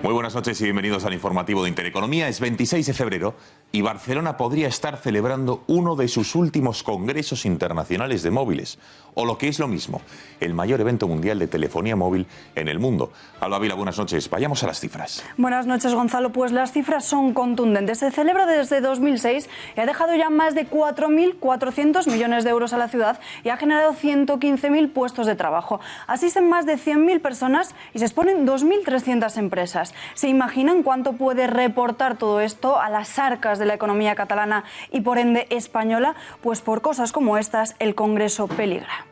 Muy buenas noches y bienvenidos al informativo de Intereconomía. Es 26 de febrero y Barcelona podría estar celebrando uno de sus últimos congresos internacionales de móviles, o lo que es lo mismo, el mayor evento mundial de telefonía móvil en el mundo. Alba Vila, buenas noches. Vayamos a las cifras. Buenas noches, Gonzalo. Pues las cifras son contundentes. Se celebra desde 2006 y ha dejado ya más de 4.400 millones de euros a la ciudad y ha generado 115.000 puestos de trabajo. Asisten más de 100.000 personas y se exponen 2.300 empresas. ¿Se imaginan cuánto puede reportar todo esto a las arcas de la economía catalana y por ende española? Pues por cosas como estas el Congreso peligra.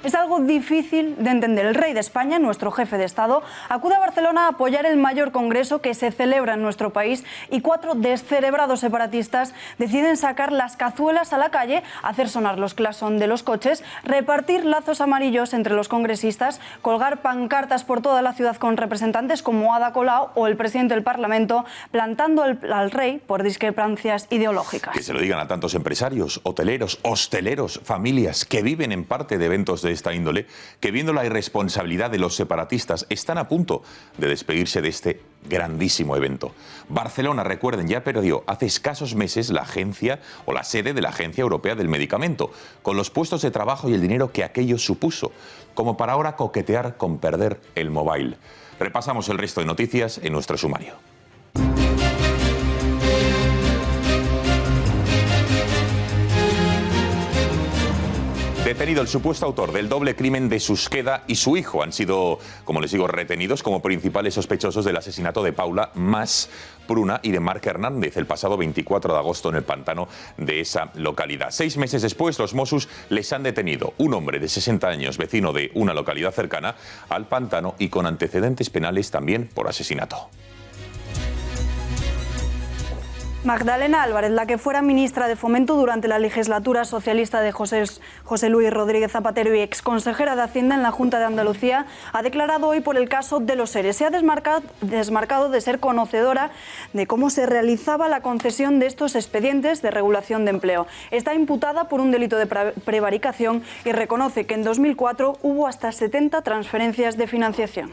Es algo difícil de entender. El rey de España, nuestro jefe de Estado, acude a Barcelona a apoyar el mayor congreso que se celebra en nuestro país y 4 descerebrados separatistas deciden sacar las cazuelas a la calle, hacer sonar los clasón de los coches, repartir lazos amarillos entre los congresistas, colgar pancartas por toda la ciudad con representantes como Ada Colau o el presidente del Parlamento, plantando al rey por discrepancias ideológicas. Que se lo digan a tantos empresarios, hoteleros, hosteleros, familias que viven en parte de eventos de esta índole, que viendo la irresponsabilidad de los separatistas están a punto de despedirse de este grandísimo evento. Barcelona, recuerden, ya perdió hace escasos meses la agencia o la sede de la Agencia Europea del Medicamento, con los puestos de trabajo y el dinero que aquello supuso, como para ahora coquetear con perder el mobile. Repasamos el resto de noticias en nuestro sumario. Detenido el supuesto autor del doble crimen de Susqueda y su hijo. Han sido, como les digo, retenidos como principales sospechosos del asesinato de Paula Mas Pruna y de Marc Hernández el pasado 24 de agosto en el pantano de esa localidad. 6 meses después, los Mossos les han detenido. Un hombre de 60 años, vecino de una localidad cercana al pantano y con antecedentes penales también por asesinato. Magdalena Álvarez, la que fuera ministra de Fomento durante la legislatura socialista de José Luis Rodríguez Zapatero y exconsejera de Hacienda en la Junta de Andalucía, ha declarado hoy por el caso de los ERE. Se ha desmarcado de ser conocedora de cómo se realizaba la concesión de estos expedientes de regulación de empleo. Está imputada por un delito de prevaricación y reconoce que en 2004 hubo hasta 70 transferencias de financiación.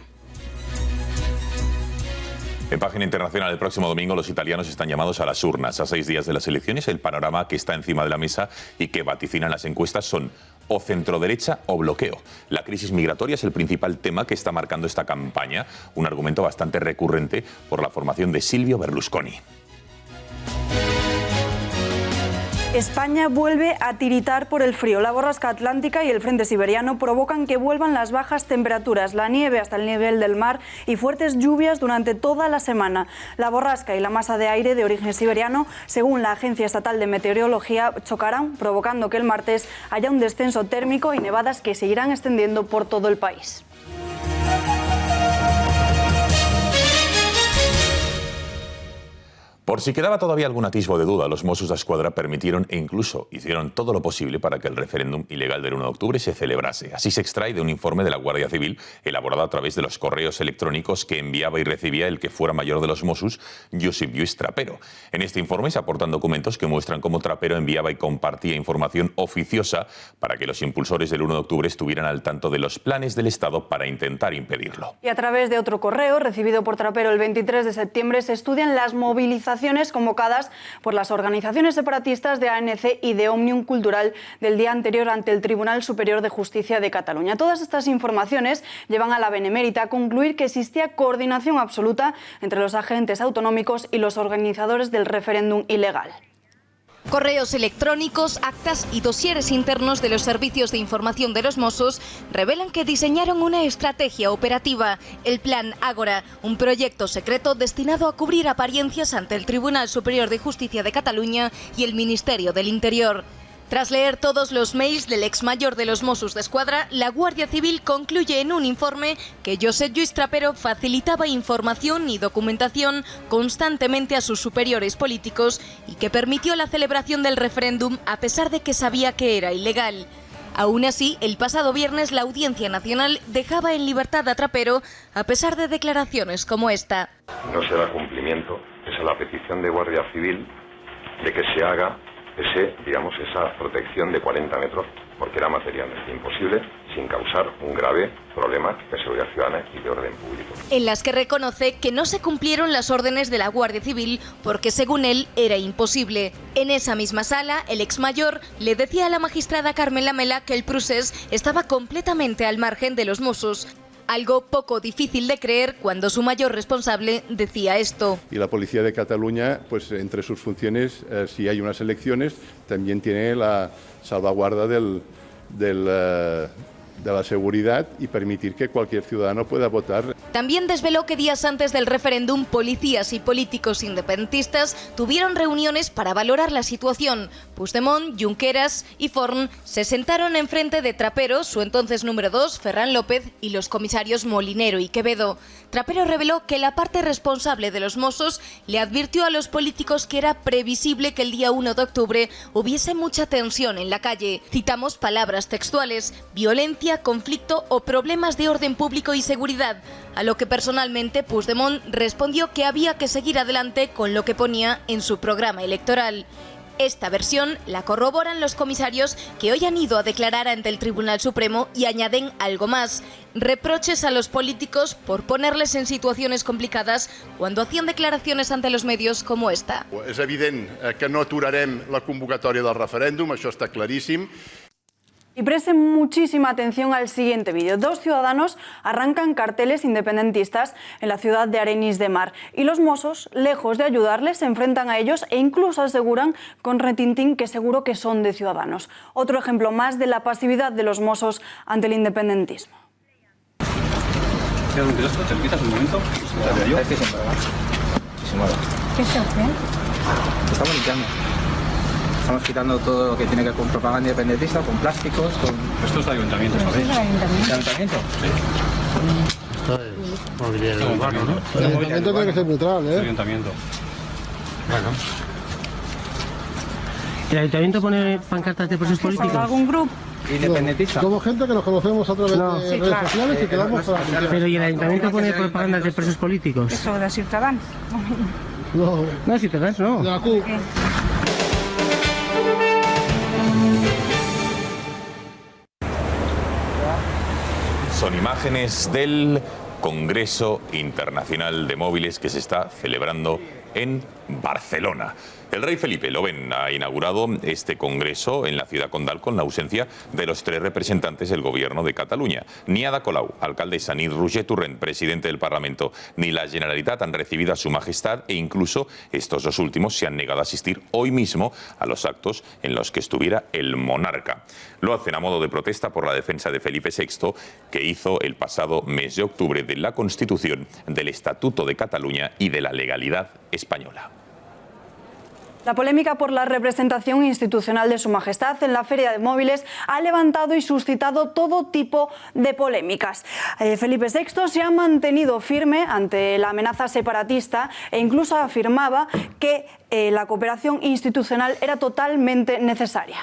En página internacional, el próximo domingo los italianos están llamados a las urnas. A 6 días de las elecciones, el panorama que está encima de la mesa y que vaticinan las encuestas son o centroderecha o bloqueo. La crisis migratoria es el principal tema que está marcando esta campaña, un argumento bastante recurrente por la formación de Silvio Berlusconi. España vuelve a tiritar por el frío. La borrasca atlántica y el frente siberiano provocan que vuelvan las bajas temperaturas, la nieve hasta el nivel del mar y fuertes lluvias durante toda la semana. La borrasca y la masa de aire de origen siberiano, según la Agencia Estatal de Meteorología, chocarán, provocando que el martes haya un descenso térmico y nevadas que seguirán extendiendo por todo el país. Por si quedaba todavía algún atisbo de duda, los Mossos d'Esquadra permitieron e incluso hicieron todo lo posible para que el referéndum ilegal del 1 de octubre se celebrase. Así se extrae de un informe de la Guardia Civil elaborado a través de los correos electrónicos que enviaba y recibía el que fuera mayor de los Mossos, Josep Lluís Trapero. En este informe se aportan documentos que muestran cómo Trapero enviaba y compartía información oficiosa para que los impulsores del 1 de octubre estuvieran al tanto de los planes del Estado para intentar impedirlo. Y a través de otro correo recibido por Trapero el 23 de septiembre se estudian las movilizaciones convocadas por las organizaciones separatistas de ANC y de Òmnium Cultural del día anterior ante el Tribunal Superior de Justicia de Cataluña. Todas estas informaciones llevan a la Benemérita a concluir que existía coordinación absoluta entre los agentes autonómicos y los organizadores del referéndum ilegal. Correos electrónicos, actas y dosieres internos de los servicios de información de los Mossos revelan que diseñaron una estrategia operativa, el Plan Ágora, un proyecto secreto destinado a cubrir apariencias ante el Tribunal Superior de Justicia de Cataluña y el Ministerio del Interior. Tras leer todos los mails del exmayor de los Mossos d'Esquadra, la Guardia Civil concluye en un informe que Josep Lluís Trapero facilitaba información y documentación constantemente a sus superiores políticos y que permitió la celebración del referéndum a pesar de que sabía que era ilegal. Aún así, el pasado viernes la Audiencia Nacional dejaba en libertad a Trapero a pesar de declaraciones como esta. No se da cumplimiento, es a la petición de Guardia Civil de que se haga esa protección de 40 metros, porque era materialmente imposible, sin causar un grave problema de seguridad ciudadana y de orden público. En las que reconoce que no se cumplieron las órdenes de la Guardia Civil porque, según él, era imposible. En esa misma sala, el exmayor le decía a la magistrada Carmen Lamela que el procés estaba completamente al margen de los Mossos. Algo poco difícil de creer cuando su mayor responsable decía esto. Y la Policía de Cataluña, pues entre sus funciones, si hay unas elecciones, también tiene la salvaguarda de la seguridad y permitir que cualquier ciudadano pueda votar. También desveló que días antes del referéndum, policías y políticos independentistas tuvieron reuniones para valorar la situación. Puigdemont, Junqueras y Forn se sentaron enfrente de Trapero, su entonces número 2, Ferran López, y los comisarios Molinero y Quevedo. Trapero reveló que la parte responsable de los Mossos le advirtió a los políticos que era previsible que el día 1 de octubre hubiese mucha tensión en la calle. Citamos palabras textuales: violencia, conflicto o problemas de orden público y seguridad, a lo que personalmente Puigdemont respondió que había que seguir adelante con lo que ponía en su programa electoral. Esta versión la corroboran los comisarios que hoy han ido a declarar ante el Tribunal Supremo y añaden algo más: reproches a los políticos por ponerles en situaciones complicadas cuando hacían declaraciones ante los medios como esta. És evident que no aturarem la convocatòria del referèndum, això està claríssim. Y presten muchísima atención al siguiente vídeo. 2 ciudadanos arrancan carteles independentistas en la ciudad de Arenys de Mar y los Mossos, lejos de ayudarles, se enfrentan a ellos e incluso aseguran con retintín que seguro que son de Ciudadanos. Otro ejemplo más de la pasividad de los Mossos ante el independentismo. ¿Te quitas un momento? ¿Qué se hace? Estamos limpiando. Estamos quitando todo lo que tiene que ver con propaganda independentista, con plásticos, con... Esto es de ayuntamiento, ¿sabéis? ¿Es el ayuntamiento? ¿De ayuntamiento? Sí. Esto es mobiliario urbano, ¿no? El ayuntamiento tiene que ser neutral, ¿eh? El ayuntamiento. Bueno. ¿El ayuntamiento pone pancartas de presos políticos? ¿Algún grupo? ¿Independentista? Somos gente que nos conocemos a través de redes sociales y quedamos para aplicar. Pero ¿y el ayuntamiento pone propagandas de presos políticos? Eso de Ciudadanos. No, No, Ciudadanos no. de la CUP. Son imágenes del Congreso Internacional de Móviles que se está celebrando en Barcelona. El rey Felipe, lo ven, ha inaugurado este congreso en la ciudad condal con la ausencia de los 3 representantes del gobierno de Cataluña. Ni Ada Colau, alcaldesa, ni Roger Torrent, presidente del Parlamento, ni la Generalitat han recibido a su majestad e incluso estos 2 últimos se han negado a asistir hoy mismo a los actos en los que estuviera el monarca. Lo hacen a modo de protesta por la defensa de Felipe VI que hizo el pasado mes de octubre de la Constitución, del Estatuto de Cataluña y de la legalidad española. La polémica por la representación institucional de Su Majestad en la Feria de Móviles ha levantado y suscitado todo tipo de polémicas. Felipe VI se ha mantenido firme ante la amenaza separatista e incluso afirmaba que la cooperación institucional era totalmente necesaria.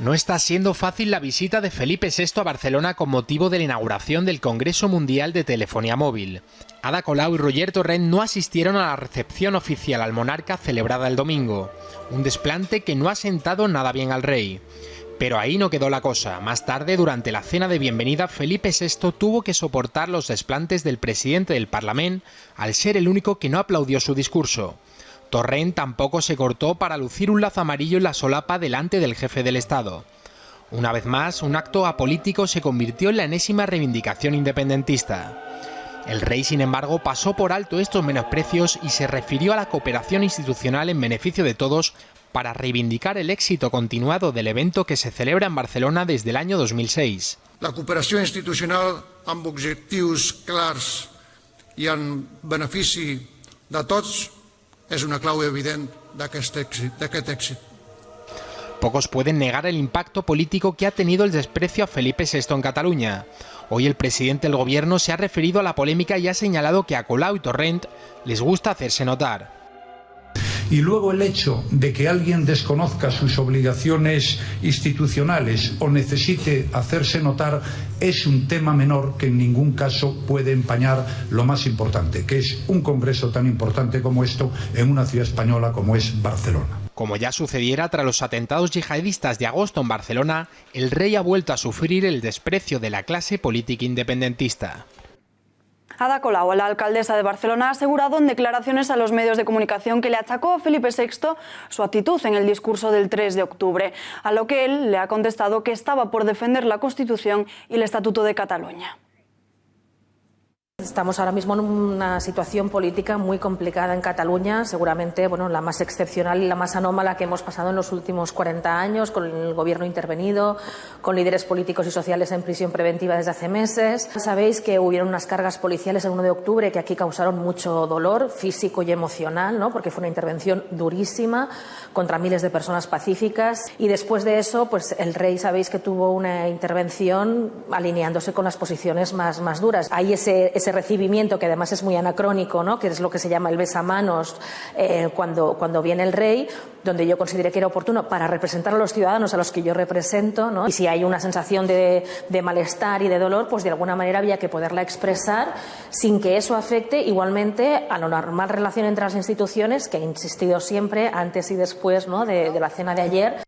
No está siendo fácil la visita de Felipe VI a Barcelona con motivo de la inauguración del Congreso Mundial de Telefonía Móvil. Ada Colau y Roger Torrent no asistieron a la recepción oficial al monarca celebrada el domingo, un desplante que no ha sentado nada bien al rey. Pero ahí no quedó la cosa. Más tarde, durante la cena de bienvenida, Felipe VI tuvo que soportar los desplantes del presidente del Parlamento al ser el único que no aplaudió su discurso. Torrent tampoco se cortó para lucir un lazo amarillo en la solapa delante del jefe del Estado. Una vez más, un acto apolítico se convirtió en la enésima reivindicación independentista. El rey, sin embargo, pasó por alto estos menosprecios y se refirió a la cooperación institucional en beneficio de todos para reivindicar el éxito continuado del evento que se celebra en Barcelona desde el año 2006. La cooperació institucional amb objectius clars i en benefici de tots és una clau evident d'aquest èxit. Pocos pueden negar el impacto político que ha tenido el desprecio a Felipe VI en Cataluña. Hoy el presidente del gobierno se ha referido a la polémica y ha señalado que a Colau y Torrent les gusta hacerse notar. Y luego el hecho de que alguien desconozca sus obligaciones institucionales o necesite hacerse notar es un tema menor que en ningún caso puede empañar lo más importante, que es un congreso tan importante como esto en una ciudad española como es Barcelona. Como ya sucediera tras los atentados yihadistas de agosto en Barcelona, el rey ha vuelto a sufrir el desprecio de la clase política independentista. Ada Colau, la alcaldesa de Barcelona, ha asegurado en declaraciones a los medios de comunicación que le achacó a Felipe VI su actitud en el discurso del 3 de octubre, a lo que él le ha contestado que estaba por defender la Constitución y el Estatuto de Cataluña. Estamos ahora mismo en una situación política muy complicada en Cataluña, seguramente la más excepcional y la más anómala que hemos pasado en los últimos 40 años, con el gobierno intervenido, con líderes políticos y sociales en prisión preventiva desde hace meses. Sabéis que hubieron unas cargas policiales el 1 de octubre que aquí causaron mucho dolor físico y emocional, ¿no? Porque fue una intervención durísima contra miles de personas pacíficas, y después de eso pues el rey sabéis que tuvo una intervención alineándose con las posiciones más duras. Hay ese recibimiento que además es muy anacrónico, ¿no? Que es lo que se llama el besamanos cuando viene el rey, donde yo consideré que era oportuno para representar a los ciudadanos a los que yo represento, ¿no? Y si hay una sensación de malestar y de dolor, pues de alguna manera había que poderla expresar sin que eso afecte igualmente a la normal relación entre las instituciones, que he insistido siempre antes y después, ¿no? de la cena de ayer.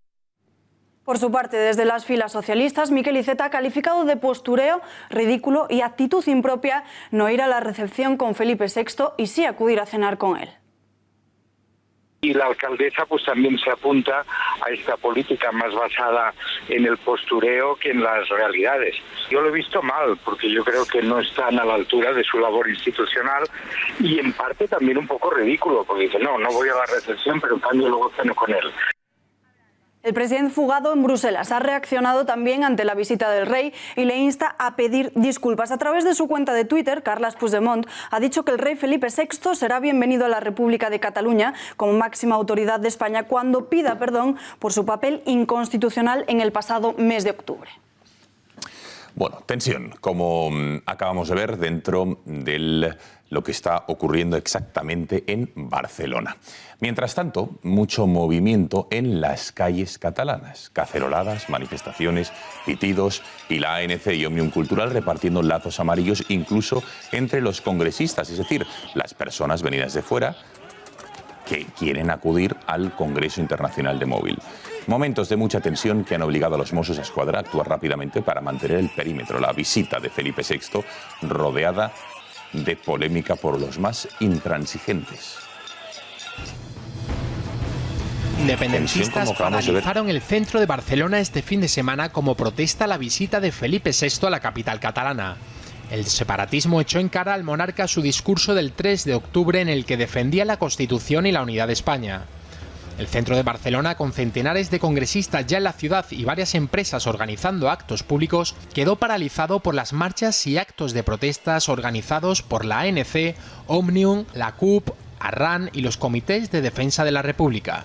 Por su parte, desde las filas socialistas, Miquel Iceta ha calificado de postureo, ridículo y actitud impropia no ir a la recepción con Felipe VI y sí acudir a cenar con él. Y la alcaldesa pues también se apunta a esta política más basada en el postureo que en las realidades. Yo lo he visto mal, porque yo creo que no están a la altura de su labor institucional, y en parte también un poco ridículo, porque dice, no voy a la recepción, pero en cambio luego ceno con él. El presidente fugado en Bruselas ha reaccionado también ante la visita del rey y le insta a pedir disculpas. A través de su cuenta de Twitter, Carles Puigdemont ha dicho que el rey Felipe VI será bienvenido a la República de Cataluña como máxima autoridad de España cuando pida perdón por su papel inconstitucional en el pasado mes de octubre. Bueno, tensión, como acabamos de ver dentro de lo que está ocurriendo exactamente en Barcelona. Mientras tanto, mucho movimiento en las calles catalanas. Caceroladas, manifestaciones, pitidos y la ANC y Òmnium Cultural repartiendo lazos amarillos incluso entre los congresistas, es decir, las personas venidas de fuera que quieren acudir al Congreso Internacional de Móvil. Momentos de mucha tensión que han obligado a los Mossos d'Esquadra a actuar rápidamente para mantener el perímetro. La visita de Felipe VI rodeada de polémica por los más intransigentes. Independentistas paralizaron el centro de Barcelona este fin de semana como protesta a la visita de Felipe VI a la capital catalana. El separatismo echó en cara al monarca su discurso del 3 de octubre en el que defendía la Constitución y la unidad de España. El centro de Barcelona, con centenares de congresistas ya en la ciudad y varias empresas organizando actos públicos, quedó paralizado por las marchas y actos de protestas organizados por la ANC, Òmnium, la CUP, Arran y los comités de defensa de la República.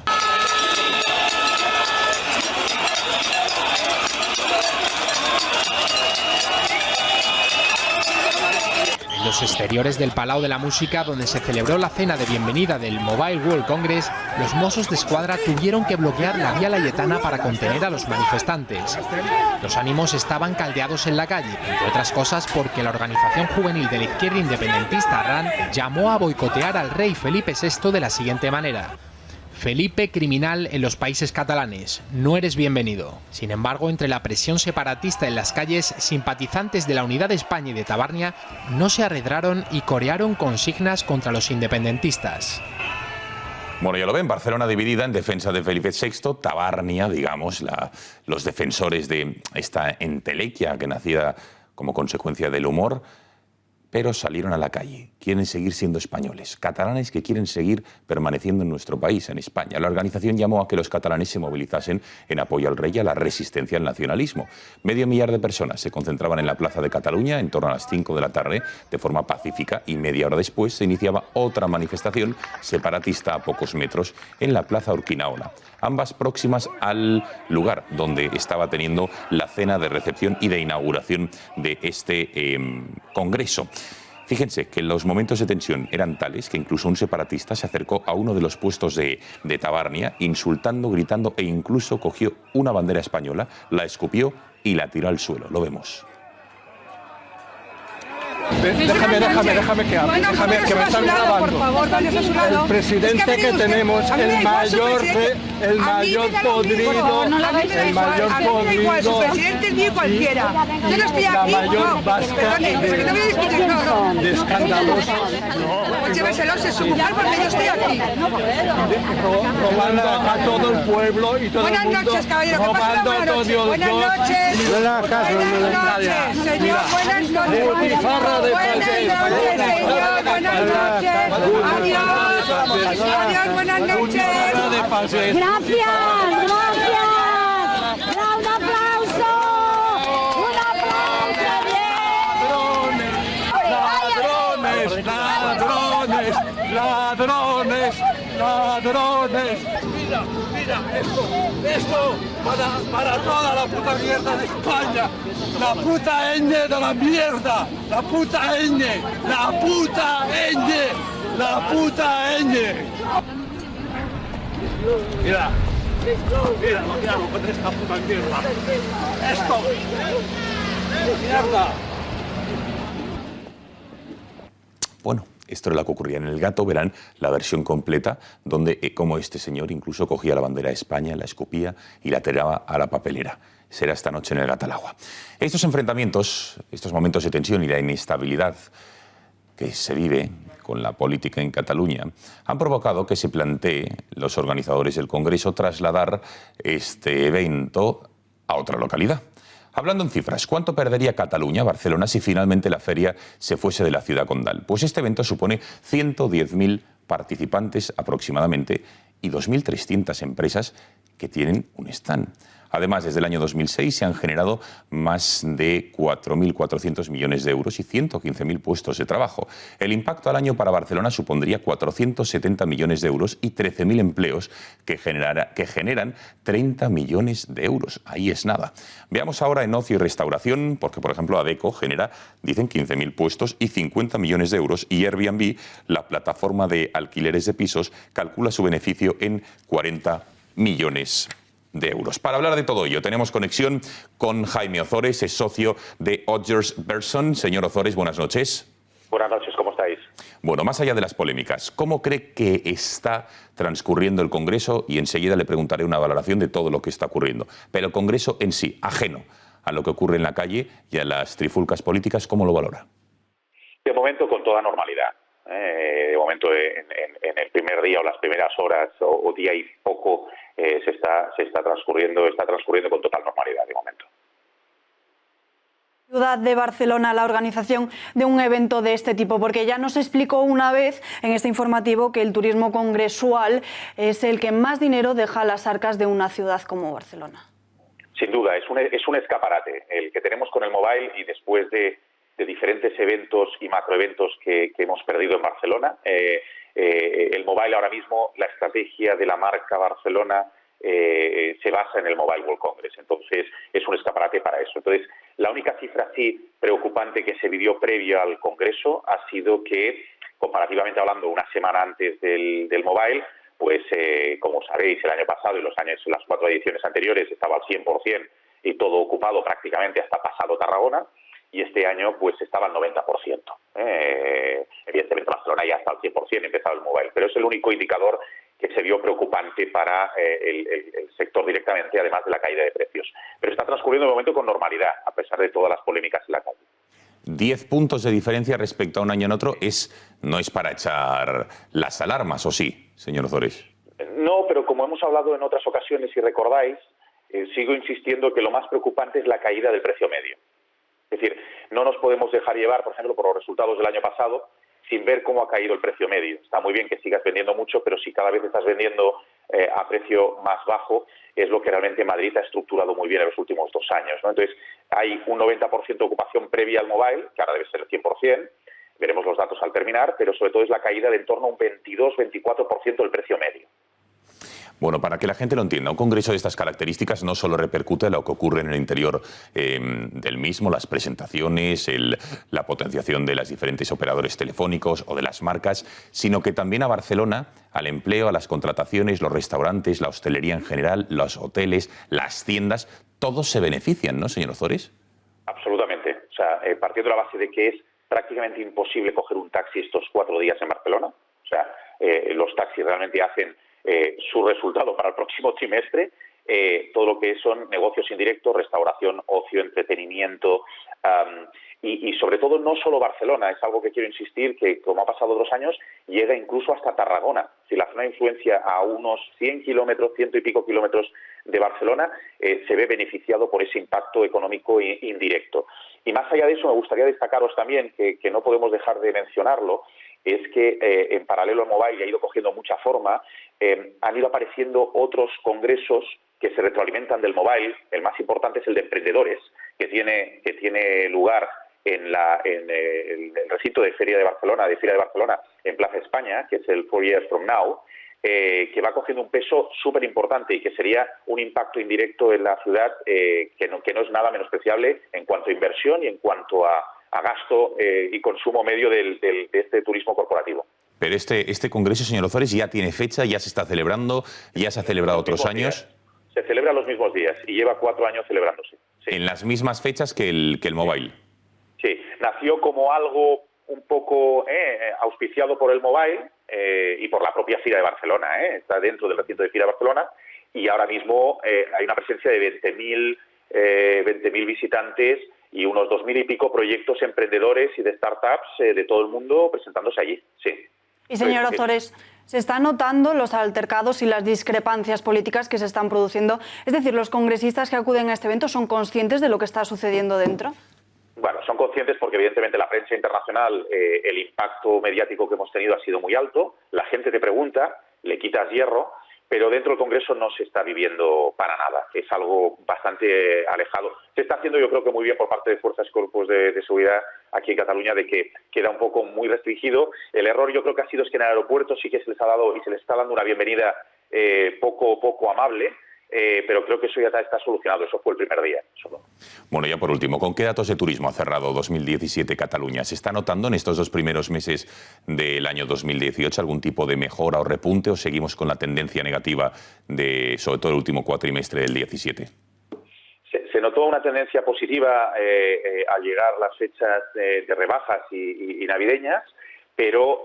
En los exteriores del Palau de la Música, donde se celebró la cena de bienvenida del Mobile World Congress, los Mossos d'Esquadra tuvieron que bloquear la Vía Laietana para contener a los manifestantes. Los ánimos estaban caldeados en la calle, entre otras cosas porque la organización juvenil de la izquierda independentista Arran llamó a boicotear al rey Felipe VI de la siguiente manera: Felipe, criminal en los países catalanes, no eres bienvenido. Sin embargo, entre la presión separatista en las calles, simpatizantes de la Unidad de España y de Tabarnia no se arredraron y corearon consignas contra los independentistas. Bueno, ya lo ven, Barcelona dividida en defensa de Felipe VI, Tabarnia, digamos, los defensores de esta entelequia que nacía como consecuencia del humor, pero salieron a la calle. Quieren seguir siendo españoles, catalanes que quieren seguir permaneciendo en nuestro país, en España. La organización llamó a que los catalanes se movilizasen en apoyo al rey y a la resistencia al nacionalismo. 500.000 de personas se concentraban en la Plaza de Cataluña en torno a las 5 de la tarde de forma pacífica, y media hora después se iniciaba otra manifestación separatista a pocos metros en la Plaza Urquinaona, ambas próximas al lugar donde estaba teniendo la cena de recepción y de inauguración de este congreso. Fíjense que los momentos de tensión eran tales que incluso un separatista se acercó a uno de los puestos de Tabarnia, insultando, gritando e incluso cogió una bandera española, la escupió y la tiró al suelo. Lo vemos. Déjame que hable, déjame que me están grabando. Por favor, váyase a su lado. El presidente que tenemos, el mayor podrido, el mayor podrido. Su presidente es mío cualquiera. Yo no estoy aquí. La mayor Perdone, porque no voy a discutir, no. De escandaloso. Pues lléveselos en su mujer porque yo estoy aquí. Robando a todo el pueblo y todo el mundo. Buenas noches, caballero. ¿Qué pasa? Buenas noches. Buenas noches. Buenas noches, señor. Buenas noches. Buenas noches, señor. Buenas noches. Adiós. Adiós, buenas noches. Gracias, gracias. Un aplauso. Ladrones. Mira, esto para toda la puta mierda de España. La puta ñ de la mierda. La puta ñ. Mira lo que hago con esta puta mierda. Esto. Mierda. Bueno, esto era lo que ocurría en El Gato. Verán la versión completa, donde como este señor incluso cogía la bandera de España, la escupía y la tiraba a la papelera. Será esta noche en El Gato al Agua. Estos enfrentamientos, estos momentos de tensión y la inestabilidad que se vive con la política en Cataluña han provocado que se plantee los organizadores del Congreso trasladar este evento a otra localidad. Hablando en cifras, ¿cuánto perdería Cataluña, Barcelona, si finalmente la feria se fuese de la ciudad condal? Pues este evento supone 110.000 participantes aproximadamente y 2.300 empresas que tienen un stand. Además, desde el año 2006 se han generado más de 4.400 millones de euros y 115.000 puestos de trabajo. El impacto al año para Barcelona supondría 470 millones de euros y 13.000 empleos que generan 30 millones de euros. Ahí es nada. Veamos ahora en ocio y restauración, porque por ejemplo Adecco genera, dicen, 15.000 puestos y 50 millones de euros, y Airbnb, la plataforma de alquileres de pisos, calcula su beneficio en 40 millones de euros. Para hablar de todo ello, tenemos conexión con Jaime Ozores, es socio de Odgers Bergson. Señor Ozores, buenas noches. Buenas noches, ¿cómo estáis? Bueno, más allá de las polémicas, ¿cómo cree que está transcurriendo el Congreso? Y enseguida le preguntaré una valoración de todo lo que está ocurriendo. Pero el Congreso en sí, ajeno a lo que ocurre en la calle y a las trifulcas políticas, ¿cómo lo valora? De momento, con toda normalidad. De momento, en el primer día o las primeras horas o día y poco, está transcurriendo con total normalidad de momento. Ciudad de Barcelona la organización de un evento de este tipo, porque ya nos explicó una vez en este informativo que el turismo congresual es el que más dinero deja a las arcas de una ciudad como Barcelona. Sin duda, es un escaparate el que tenemos con el Mobile, y después de diferentes eventos y macroeventos que hemos perdido en Barcelona, el Mobile ahora mismo, la estrategia de la marca Barcelona se basa en el Mobile World Congress. Entonces es un escaparate para eso. Entonces, la única cifra sí preocupante que se vivió previo al Congreso ha sido que, comparativamente hablando, una semana antes del Mobile, pues como sabéis, el año pasado y las 4 ediciones anteriores estaba al 100% y todo ocupado prácticamente hasta pasado Tarragona, y este año pues estaba al 90%. Evidentemente Barcelona ya está al 100% empezado el Mobile, pero es el único indicador que se vio preocupante para el sector directamente, además de la caída de precios. Pero está transcurriendo de momento con normalidad, a pesar de todas las polémicas en la calle. 10 puntos de diferencia respecto a un año en otro no es para echar las alarmas, ¿o sí, señor Ozores? No, pero como hemos hablado en otras ocasiones, si recordáis, sigo insistiendo que lo más preocupante es la caída del precio medio. Es decir, no nos podemos dejar llevar, por ejemplo, por los resultados del año pasado, sin ver cómo ha caído el precio medio. Está muy bien que sigas vendiendo mucho, pero si cada vez estás vendiendo a precio más bajo, es lo que realmente Madrid ha estructurado muy bien en los últimos 2 años, ¿no? Entonces, hay un 90% de ocupación previa al Mobile, que ahora debe ser el 100%, veremos los datos al terminar, pero sobre todo es la caída de en torno a un 22-24% del precio medio. Bueno, para que la gente lo entienda, un congreso de estas características no solo repercute en lo que ocurre en el interior del mismo, las presentaciones, la potenciación de los diferentes operadores telefónicos o de las marcas, sino que también a Barcelona, al empleo, a las contrataciones, los restaurantes, la hostelería en general, los hoteles, las tiendas, todos se benefician, ¿no, señor Ozores? Absolutamente. O sea, partiendo de la base de que es prácticamente imposible coger un taxi estos 4 días en Barcelona. O sea, los taxis realmente hacen su resultado para el próximo trimestre, todo lo que son negocios indirectos, restauración, ocio, entretenimiento, y sobre todo no solo Barcelona, es algo que quiero insistir que, como ha pasado otros años, llega incluso hasta Tarragona. Si la zona de influencia a unos 100 kilómetros, 100 y pico kilómetros de Barcelona, se ve beneficiado por ese impacto económico indirecto. Y más allá de eso, me gustaría destacaros también, que no podemos dejar de mencionarlo, es que en paralelo al mobile, y ha ido cogiendo mucha forma, han ido apareciendo otros congresos que se retroalimentan del mobile. El más importante es el de emprendedores, que tiene lugar en el recinto de Feria de Barcelona, en Plaza España, que es el 4 Years From Now, que va cogiendo un peso súper importante y que sería un impacto indirecto en la ciudad que no es nada menospreciable en cuanto a inversión y en cuanto a gasto y consumo medio de este turismo corporativo. Pero este congreso, señor Ozores, ya tiene fecha, ya se está celebrando, ya se ha celebrado otros años. Se celebra los mismos días y lleva 4 años celebrándose. Sí. En las mismas fechas que el mobile. Sí, nació como algo un poco auspiciado por el mobile y por la propia Fira de Barcelona. Está dentro del recinto de Fira de Barcelona y ahora mismo hay una presencia de 20.000 visitantes y unos 2.000 y pico proyectos emprendedores y de startups de todo el mundo presentándose allí. Sí. Y señor Ozores, ¿se están notando los altercados y las discrepancias políticas que se están produciendo? Es decir, ¿los congresistas que acuden a este evento son conscientes de lo que está sucediendo dentro? Bueno, son conscientes porque evidentemente la prensa internacional, el impacto mediático que hemos tenido ha sido muy alto, la gente te pregunta, le quitas hierro, pero dentro del Congreso no se está viviendo para nada, es algo bastante alejado. Se está haciendo yo creo que muy bien por parte de fuerzas y cuerpos de seguridad aquí en Cataluña, de que queda un poco muy restringido. El error yo creo que ha sido es que en el aeropuerto sí que se les ha dado y se les está dando una bienvenida poco amable, pero creo que eso ya está solucionado, eso fue el primer día solo. Bueno, ya por último, ¿con qué datos de turismo ha cerrado 2017 Cataluña? ¿Se está notando en estos 2 primeros meses del año 2018 algún tipo de mejora o repunte o seguimos con la tendencia negativa de, sobre todo, el último cuatrimestre del 17? Se notó una tendencia positiva al llegar las fechas de rebajas y navideñas, pero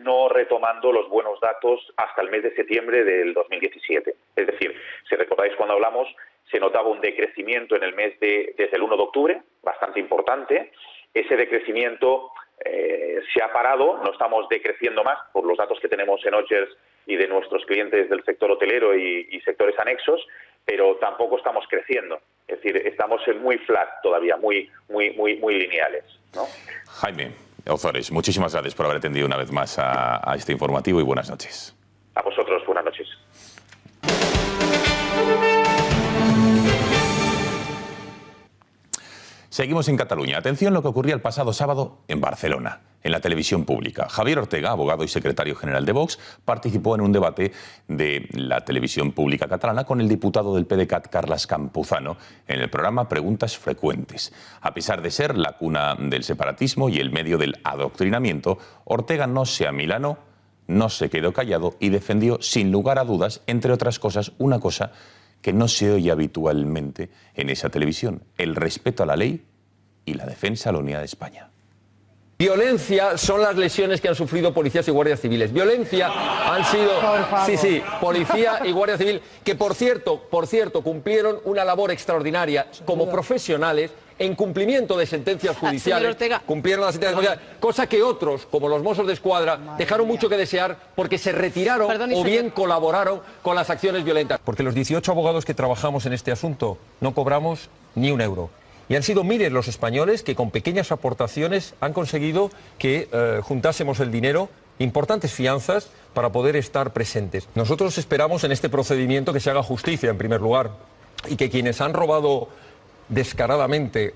no retomando los buenos datos hasta el mes de septiembre del 2017. Es decir, si recordáis cuando hablamos, se notaba un decrecimiento en el mes desde el 1 de octubre, bastante importante. Ese decrecimiento se ha parado, no estamos decreciendo más por los datos que tenemos en Odgers y de nuestros clientes del sector hotelero y sectores anexos, pero tampoco estamos creciendo. Es decir, estamos en muy flat todavía, muy lineales, ¿no? Jaime Ozores, muchísimas gracias por haber atendido una vez más a este informativo y buenas noches. A vosotros, buenas noches. Seguimos en Cataluña. Atención lo que ocurría el pasado sábado en Barcelona, en la televisión pública. Javier Ortega, abogado y secretario general de Vox, participó en un debate de la televisión pública catalana con el diputado del PDeCAT, Carles Campuzano, en el programa Preguntas Frecuentes. A pesar de ser la cuna del separatismo y el medio del adoctrinamiento, Ortega no se amilanó, no se quedó callado y defendió sin lugar a dudas, entre otras cosas, una cosa que no se oye habitualmente en esa televisión: el respeto a la ley y la defensa a la unidad de España. Violencia son las lesiones que han sufrido policías y guardias civiles. Violencia han sido, policía y guardia civil, que por cierto, cumplieron una labor extraordinaria como profesionales en cumplimiento de sentencias judiciales, cumplieron las sentencias judiciales, cosa que otros, como los Mossos de Escuadra, dejaron mucho que desear porque se retiraron o bien colaboraron con las acciones violentas. Porque los 18 abogados que trabajamos en este asunto no cobramos ni un euro. Y han sido miles los españoles que con pequeñas aportaciones han conseguido que juntásemos el dinero, importantes fianzas, para poder estar presentes. Nosotros esperamos en este procedimiento que se haga justicia en primer lugar y que quienes han robado descaradamente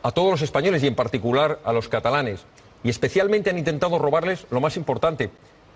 a todos los españoles y en particular a los catalanes, y especialmente han intentado robarles lo más importante,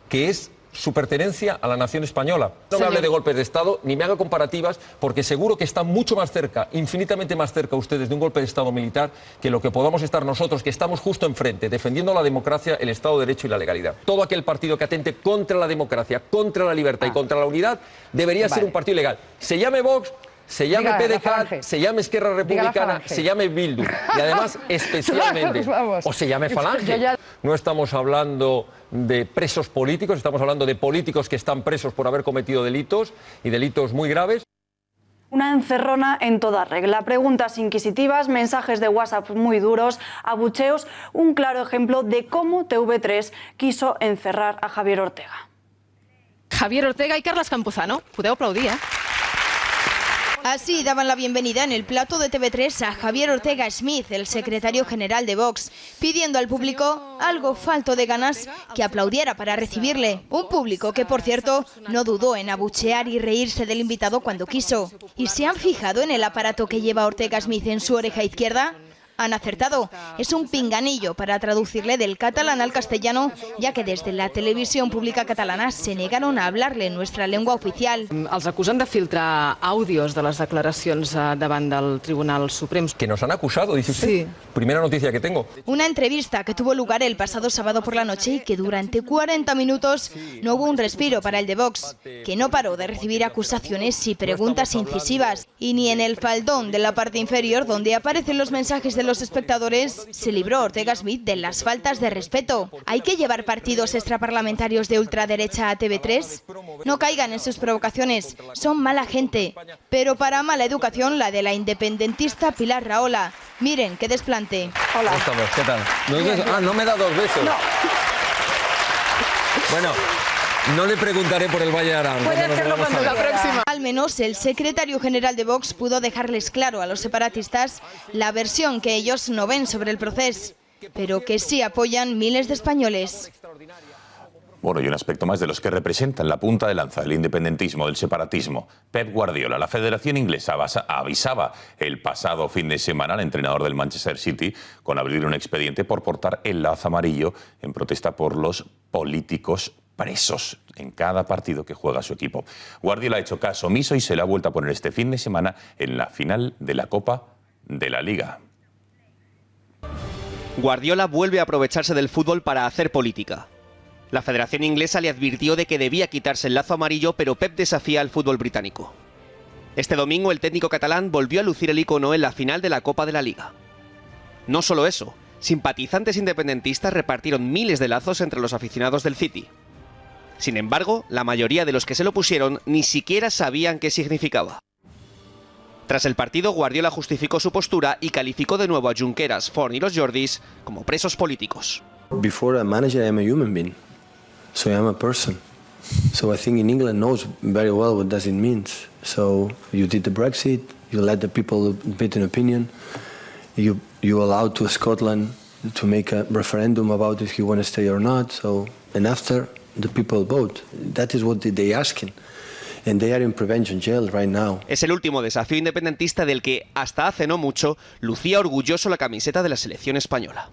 que es su pertenencia a la nación española. No me hable de golpes de Estado ni me haga comparativas, porque seguro que están mucho más cerca, infinitamente más cerca ustedes de un golpe de Estado militar que lo que podamos estar nosotros, que estamos justo enfrente, defendiendo la democracia, el Estado de Derecho y la legalidad. Todo aquel partido que atente contra la democracia, contra la libertad y contra la unidad debería ser un partido ilegal. Se llame Vox, se llame PDeCAT, se llame Esquerra Republicana, se llame Bildu y además especialmente, o se llame Falange. No estamos hablando de presos políticos, estamos hablando de políticos que están presos por haber cometido delitos y delitos muy graves. Una encerrona en toda regla. Preguntas inquisitivas, mensajes de WhatsApp muy duros, abucheos, un claro ejemplo de cómo TV3 quiso encerrar a Javier Ortega. Javier Ortega y Carles Campuzano. Podeu aplaudir, eh? Así daban la bienvenida en el plato de TV3 a Javier Ortega Smith, el secretario general de Vox, pidiendo al público, algo falto de ganas, que aplaudiera para recibirle. Un público que, por cierto, no dudó en abuchear y reírse del invitado cuando quiso. ¿Y se han fijado en el aparato que lleva Ortega Smith en su oreja izquierda? Han acertado. Es un pinganillo para traducirle del catalán al castellano, ya que desde la televisión pública catalana se negaron a hablarle en nuestra lengua oficial. Els acusen de filtrar àudios de les declaracions davant del Tribunal Suprem. Que nos han acusado, dice usted. Sí. Primera noticia que tengo. Una entrevista que tuvo lugar el pasado sábado por la noche y que durante 40 minutos no hubo un respiro para el de Vox, que no paró de recibir acusaciones y preguntas incisivas. Y ni en el faldón de la parte inferior, donde aparecen los mensajes de los espectadores, se libró Ortega Smith de las faltas de respeto. ¿Hay que llevar partidos extraparlamentarios de ultraderecha a TV3? No caigan en sus provocaciones, son mala gente. Pero para mala educación, la de la independentista Pilar Rahola. Miren qué desplante. Hola. ¿Cómo estamos? ¿Qué tal? No me da dos besos. No. Bueno, no le preguntaré por el Valle de Arán. Puede hacerlo cuando la próxima. Al menos el secretario general de Vox pudo dejarles claro a los separatistas la versión que ellos no ven sobre el proceso, pero que sí apoyan miles de españoles. Bueno, y un aspecto más de los que representan la punta de lanza del independentismo, del separatismo. Pep Guardiola, la Federación Inglesa avisaba el pasado fin de semana al entrenador del Manchester City con abrir un expediente por portar el lazo amarillo en protesta por los políticos presos en cada partido que juega su equipo. Guardiola ha hecho caso omiso y se le ha vuelto a poner este fin de semana en la final de la Copa de la Liga. Guardiola vuelve a aprovecharse del fútbol para hacer política. La Federación Inglesa le advirtió de que debía quitarse el lazo amarillo, pero Pep desafía al fútbol británico. Este domingo el técnico catalán volvió a lucir el icono en la final de la Copa de la Liga. No solo eso, simpatizantes independentistas repartieron miles de lazos entre los aficionados del City. Sin embargo, la mayoría de los que se lo pusieron ni siquiera sabían qué significaba. Tras el partido, Guardiola justificó su postura y calificó de nuevo a Junqueras, Forn y los Jordis como presos políticos. Before a manager, I'm a human being, so I'm a person. So I think in England knows very well what does it mean. So you did the Brexit, you let the people bit an opinion, you allowed to Scotland to make a referendum about if you want to stay or not. So and after the people vote, that is what they asking. And they are in prevention jail right now. Es el último desafío independentista del que, hasta hace no mucho, lucía orgulloso la camiseta de la selección española.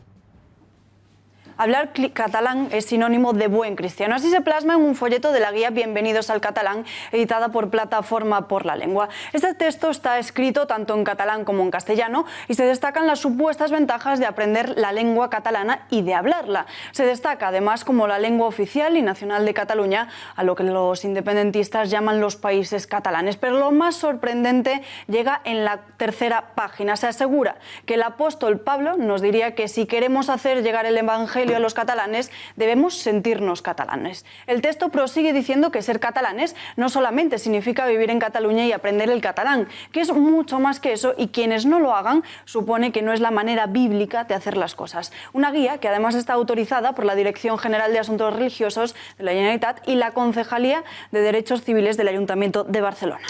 Hablar catalán es sinónimo de buen cristiano. Así se plasma en un folleto de la guía Bienvenidos al Catalán, editada por Plataforma por la Lengua. Este texto está escrito tanto en catalán como en castellano y se destacan las supuestas ventajas de aprender la lengua catalana y de hablarla. Se destaca además como la lengua oficial y nacional de Cataluña, a lo que los independentistas llaman los países catalanes. Pero lo más sorprendente llega en la tercera página. Se asegura que el apóstol Pablo nos diría que si queremos hacer llegar el evangelio a los catalanes, debemos sentirnos catalanes. El texto prosigue diciendo que ser catalanes no solamente significa vivir en Cataluña y aprender el catalán, que es mucho más que eso, y quienes no lo hagan supone que no es la manera bíblica de hacer las cosas. Una guía que además está autorizada por la Dirección General de Asuntos Religiosos de la Generalitat y la Concejalía de Derechos Civiles del Ayuntamiento de Barcelona.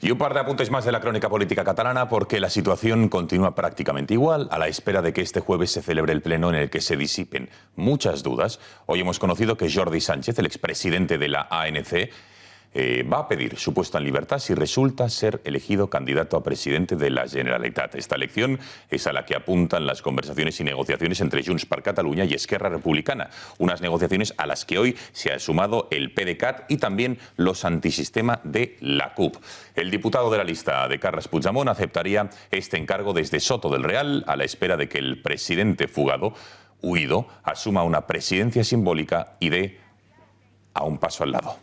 Y un par de apuntes más de la crónica política catalana, porque la situación continúa prácticamente igual, a la espera de que este jueves se celebre el pleno en el que se disipen muchas dudas. Hoy hemos conocido que Jordi Sánchez, el expresidente de la ANC, va a pedir su puesta en libertad si resulta ser elegido candidato a presidente de la Generalitat. Esta elección es a la que apuntan las conversaciones y negociaciones entre Junts per Catalunya y Esquerra Republicana, unas negociaciones a las que hoy se ha sumado el PDeCAT y también los antisistema de la CUP. El diputado de la lista de Carles Puigdemont aceptaría este encargo desde Soto del Real a la espera de que el presidente huido, asuma una presidencia simbólica y dé a un paso al lado.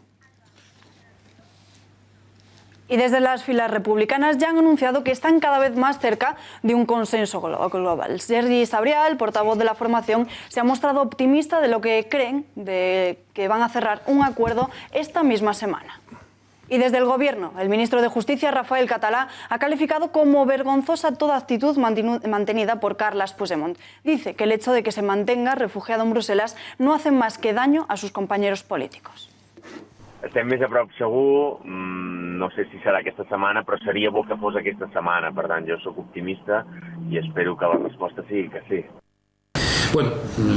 Y desde las filas republicanas ya han anunciado que están cada vez más cerca de un consenso global. Sergi Sabrià, portavoz de la formación, se ha mostrado optimista de lo que creen de que van a cerrar un acuerdo esta misma semana. Y desde el Gobierno, el ministro de Justicia, Rafael Català, ha calificado como vergonzosa toda actitud mantenida por Carles Puigdemont. Dice que el hecho de que se mantenga refugiado en Bruselas no hace más que daño a sus compañeros políticos. Estem més a prop segur, no sé si serà aquesta setmana, però seria bo que fos aquesta setmana. Per tant, jo sóc optimista i espero que la resposta sigui que sí. Bueno,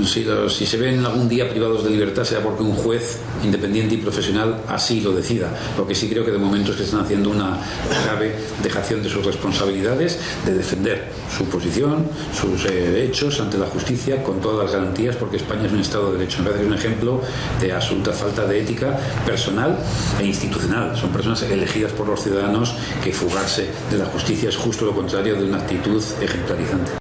si se ven algún día privados de libertad será porque un juez independiente y profesional así lo decida. Lo que sí creo que de momento es que están haciendo una grave dejación de sus responsabilidades, de defender su posición, sus hechos ante la justicia con todas las garantías, porque España es un Estado de Derecho. Me parece que es un ejemplo de absoluta falta de ética personal e institucional. Son personas elegidas por los ciudadanos que fugarse de la justicia es justo lo contrario de una actitud ejemplarizante.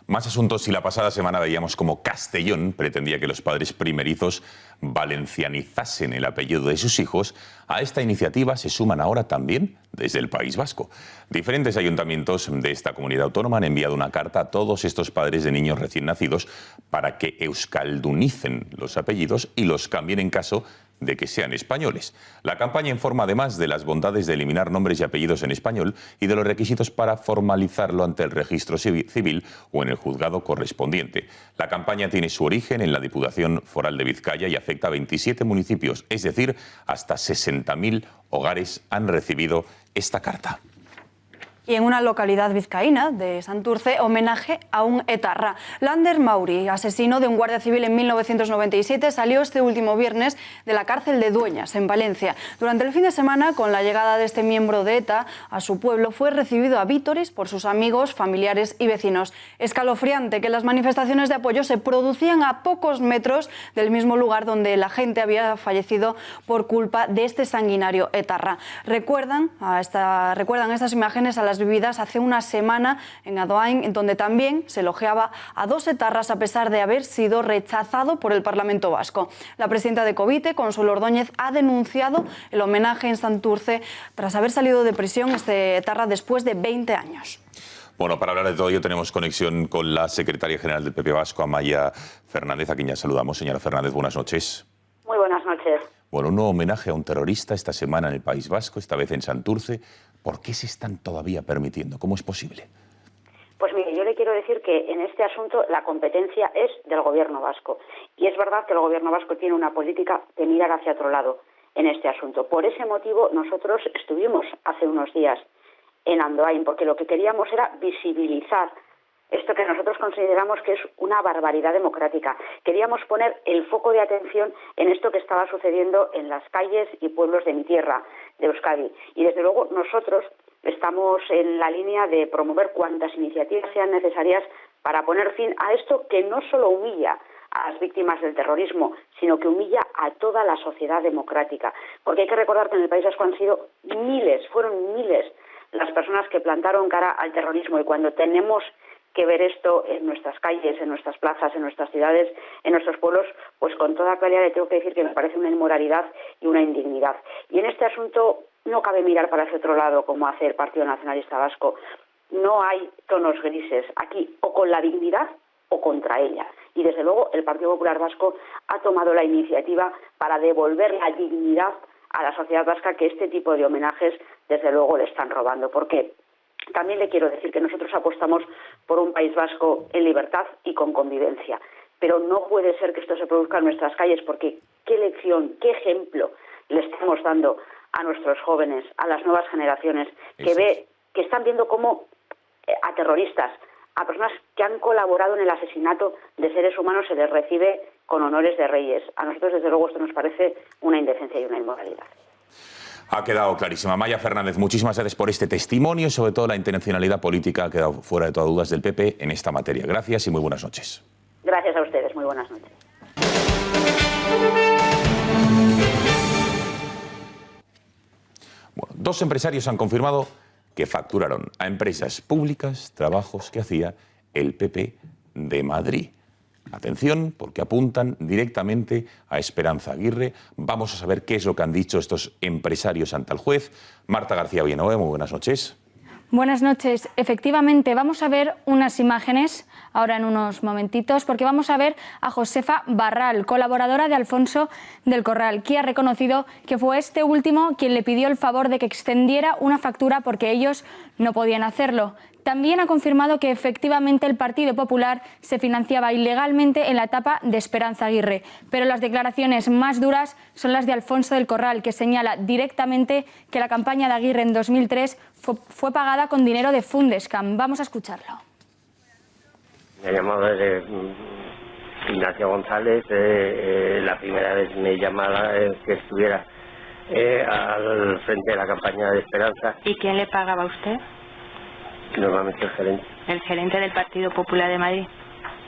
Más asuntos. Y la pasada semana veíamos como Castellón pretendía que los padres primerizos valencianizasen el apellido de sus hijos. A esta iniciativa se suman ahora también desde el País Vasco. Diferentes ayuntamientos de esta comunidad autónoma han enviado una carta a todos estos padres de niños recién nacidos para que euskaldunicen los apellidos y los cambien en caso de que sean españoles. La campaña informa además de las bondades de eliminar nombres y apellidos en español y de los requisitos para formalizarlo ante el registro civil o en el juzgado correspondiente. La campaña tiene su origen en la Diputación Foral de Vizcaya y afecta a 27 municipios, es decir, hasta 60.000 hogares han recibido esta carta. Y en una localidad vizcaína de Santurce, homenaje a un etarra. Lander Mauri, asesino de un guardia civil en 1997, salió este último viernes de la cárcel de Dueñas, en Valencia. Durante el fin de semana, con la llegada de este miembro de ETA a su pueblo, fue recibido a vítores por sus amigos, familiares y vecinos. Escalofriante que las manifestaciones de apoyo se producían a pocos metros del mismo lugar donde la gente había fallecido por culpa de este sanguinario etarra. Recuerdan estas imágenes a las vividas hace una semana en Adoain, en donde también se elogiaba a dos etarras a pesar de haber sido rechazado por el Parlamento Vasco. La presidenta de Covite, Consuelo Ordóñez, ha denunciado el homenaje en Santurce tras haber salido de prisión este etarra después de 20 años. Bueno, para hablar de todo ello tenemos conexión con la secretaria general del PP Vasco, Amaia Fernández, a quien ya saludamos. Señora Fernández, buenas noches. Muy buenas noches. Bueno, un nuevo homenaje a un terrorista esta semana en el País Vasco, esta vez en Santurce. ¿Por qué se están todavía permitiendo? ¿Cómo es posible? Pues mire, yo le quiero decir que en este asunto la competencia es del Gobierno vasco. Y es verdad que el Gobierno vasco tiene una política de mirar hacia otro lado en este asunto. Por ese motivo nosotros estuvimos hace unos días en Andoain, porque lo que queríamos era visibilizar esto que nosotros consideramos que es una barbaridad democrática. Queríamos poner el foco de atención en esto que estaba sucediendo en las calles y pueblos de mi tierra, de Euskadi. Y desde luego nosotros estamos en la línea de promover cuantas iniciativas sean necesarias para poner fin a esto que no solo humilla a las víctimas del terrorismo, sino que humilla a toda la sociedad democrática. Porque hay que recordar que en el País Vasco han sido fueron miles las personas que plantaron cara al terrorismo, y cuando tenemos que ver esto en nuestras calles, en nuestras plazas, en nuestras ciudades, en nuestros pueblos, pues con toda claridad le tengo que decir que me parece una inmoralidad y una indignidad. Y en este asunto no cabe mirar para ese otro lado como hace el Partido Nacionalista Vasco. No hay tonos grises aquí, o con la dignidad o contra ella. Y desde luego el Partido Popular Vasco ha tomado la iniciativa para devolver la dignidad a la sociedad vasca que este tipo de homenajes desde luego le están robando. Porque también le quiero decir que nosotros apostamos por un País Vasco en libertad y con convivencia. Pero no puede ser que esto se produzca en nuestras calles, porque qué lección, qué ejemplo le estamos dando a nuestros jóvenes, a las nuevas generaciones, que están viendo cómo a terroristas, a personas que han colaborado en el asesinato de seres humanos se les recibe con honores de reyes. A nosotros, desde luego, esto nos parece una indecencia y una inmoralidad. Ha quedado clarísima. Maya Fernández, muchísimas gracias por este testimonio y sobre todo la intencionalidad política ha quedado fuera de todas dudas del PP en esta materia. Gracias y muy buenas noches. Gracias a ustedes. Muy buenas noches. Bueno, dos empresarios han confirmado que facturaron a empresas públicas trabajos que hacía el PP de Madrid. Atención, porque apuntan directamente a Esperanza Aguirre. Vamos a saber qué es lo que han dicho estos empresarios ante el juez. Marta García Villanueva, muy buenas noches. Buenas noches. Efectivamente, vamos a ver unas imágenes ahora en unos momentitos, porque vamos a ver a Josefa Barral, colaboradora de Alfonso del Corral, que ha reconocido que fue este último quien le pidió el favor de que extendiera una factura porque ellos no podían hacerlo. También ha confirmado que efectivamente el Partido Popular se financiaba ilegalmente en la etapa de Esperanza Aguirre. Pero las declaraciones más duras son las de Alfonso del Corral, que señala directamente que la campaña de Aguirre en 2003 fue pagada con dinero de Fundescam. Vamos a escucharlo. Me llamó Ignacio González, la primera vez me llamaba que estuviera al frente de la campaña de Esperanza. ¿Y quién le pagaba a usted? Normalmente el gerente. ¿El gerente del Partido Popular de Madrid?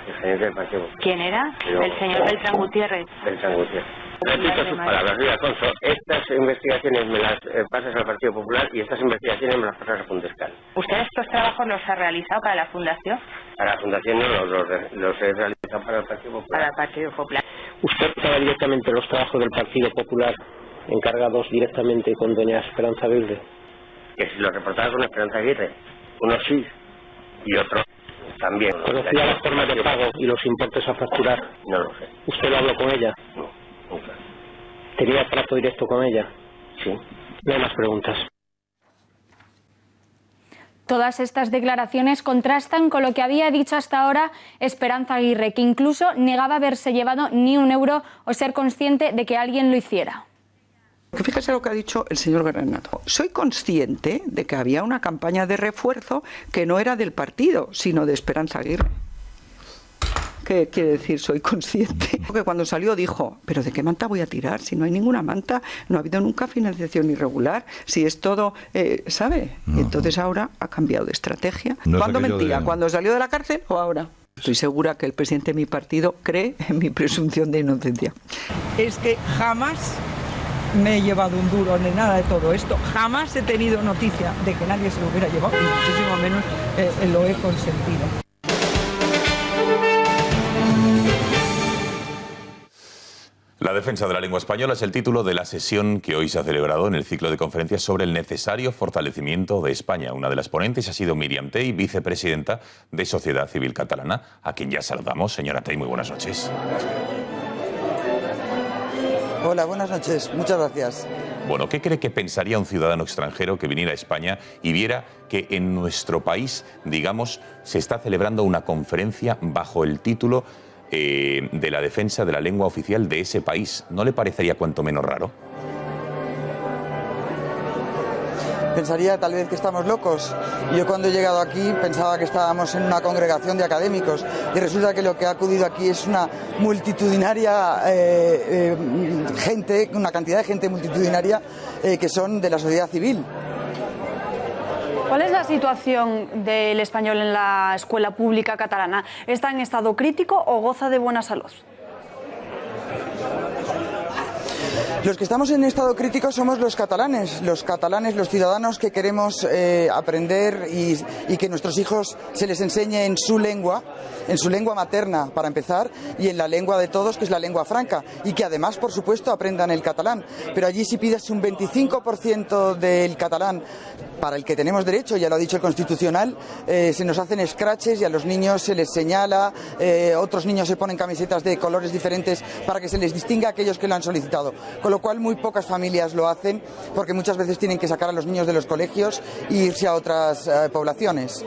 El gerente del Partido Popular. ¿Quién era? Pero, el señor Beltrán Gutiérrez. Beltrán Gutiérrez. Repito sus palabras, Luis Alfonso, estas investigaciones me las pasas al Partido Popular y estas investigaciones me las pasas a Fundescal. ¿Usted estos trabajos los ha realizado para la Fundación? Para la Fundación no, los he realizado para el Partido Popular. Para el Partido Popular. ¿Usted sabe directamente los trabajos del Partido Popular encargados directamente con doña Esperanza Aguirre? Que si los reportaba con Esperanza Aguirre, unos sí y otros también. ¿Conocía las formas de pago y los importes a facturar? No lo sé. ¿Usted lo habló con ella? No, nunca. ¿Tenía trato directo con ella? Sí. No hay más preguntas. Todas estas declaraciones contrastan con lo que había dicho hasta ahora Esperanza Aguirre, que incluso negaba haberse llevado ni un euro o ser consciente de que alguien lo hiciera. Fíjese lo que ha dicho el señor Granato. Soy consciente de que había una campaña de refuerzo que no era del partido, sino de Esperanza Aguirre. ¿Qué quiere decir soy consciente? Porque cuando salió dijo, ¿pero de qué manta voy a tirar? Si no hay ninguna manta, no ha habido nunca financiación irregular, si es todo, ¿sabe? Y entonces ahora ha cambiado de estrategia. No ¿Cuándo mentía? ¿Cuando salió de la cárcel o ahora? Estoy segura que el presidente de mi partido cree en mi presunción de inocencia. Es que jamás me he llevado un duro ni nada de todo esto. Jamás he tenido noticia de que nadie se lo hubiera llevado y muchísimo menos lo he consentido. La defensa de la lengua española es el título de la sesión que hoy se ha celebrado en el ciclo de conferencias sobre el necesario fortalecimiento de España. Una de las ponentes ha sido Míriam Tey, vicepresidenta de Sociedad Civil Catalana, a quien ya saludamos. Señora Tey, muy buenas noches. Hola, buenas noches. Muchas gracias. Bueno, ¿qué cree que pensaría un ciudadano extranjero que viniera a España y viera que en nuestro país, digamos, se está celebrando una conferencia bajo el título de la defensa de la lengua oficial de ese país? ¿No le parecería cuanto menos raro? Pensaría tal vez que estamos locos. Yo cuando he llegado aquí pensaba que estábamos en una congregación de académicos y resulta que lo que ha acudido aquí es una multitudinaria gente, una cantidad de gente multitudinaria que son de la sociedad civil. ¿Cuál es la situación del español en la escuela pública catalana? ¿Está en estado crítico o goza de buena salud? Los que estamos en estado crítico somos los catalanes, los ciudadanos que queremos aprender y que nuestros hijos se les enseñe en su lengua materna, para empezar, y en la lengua de todos, que es la lengua franca, y que además, por supuesto, aprendan el catalán. Pero allí si pides un 25% del catalán, para el que tenemos derecho, ya lo ha dicho el Constitucional, se nos hacen scratches y a los niños se les señala, otros niños se ponen camisetas de colores diferentes para que se les distinga a aquellos que lo han solicitado. Con lo cual muy pocas familias lo hacen porque muchas veces tienen que sacar a los niños de los colegios e irse a otras poblaciones.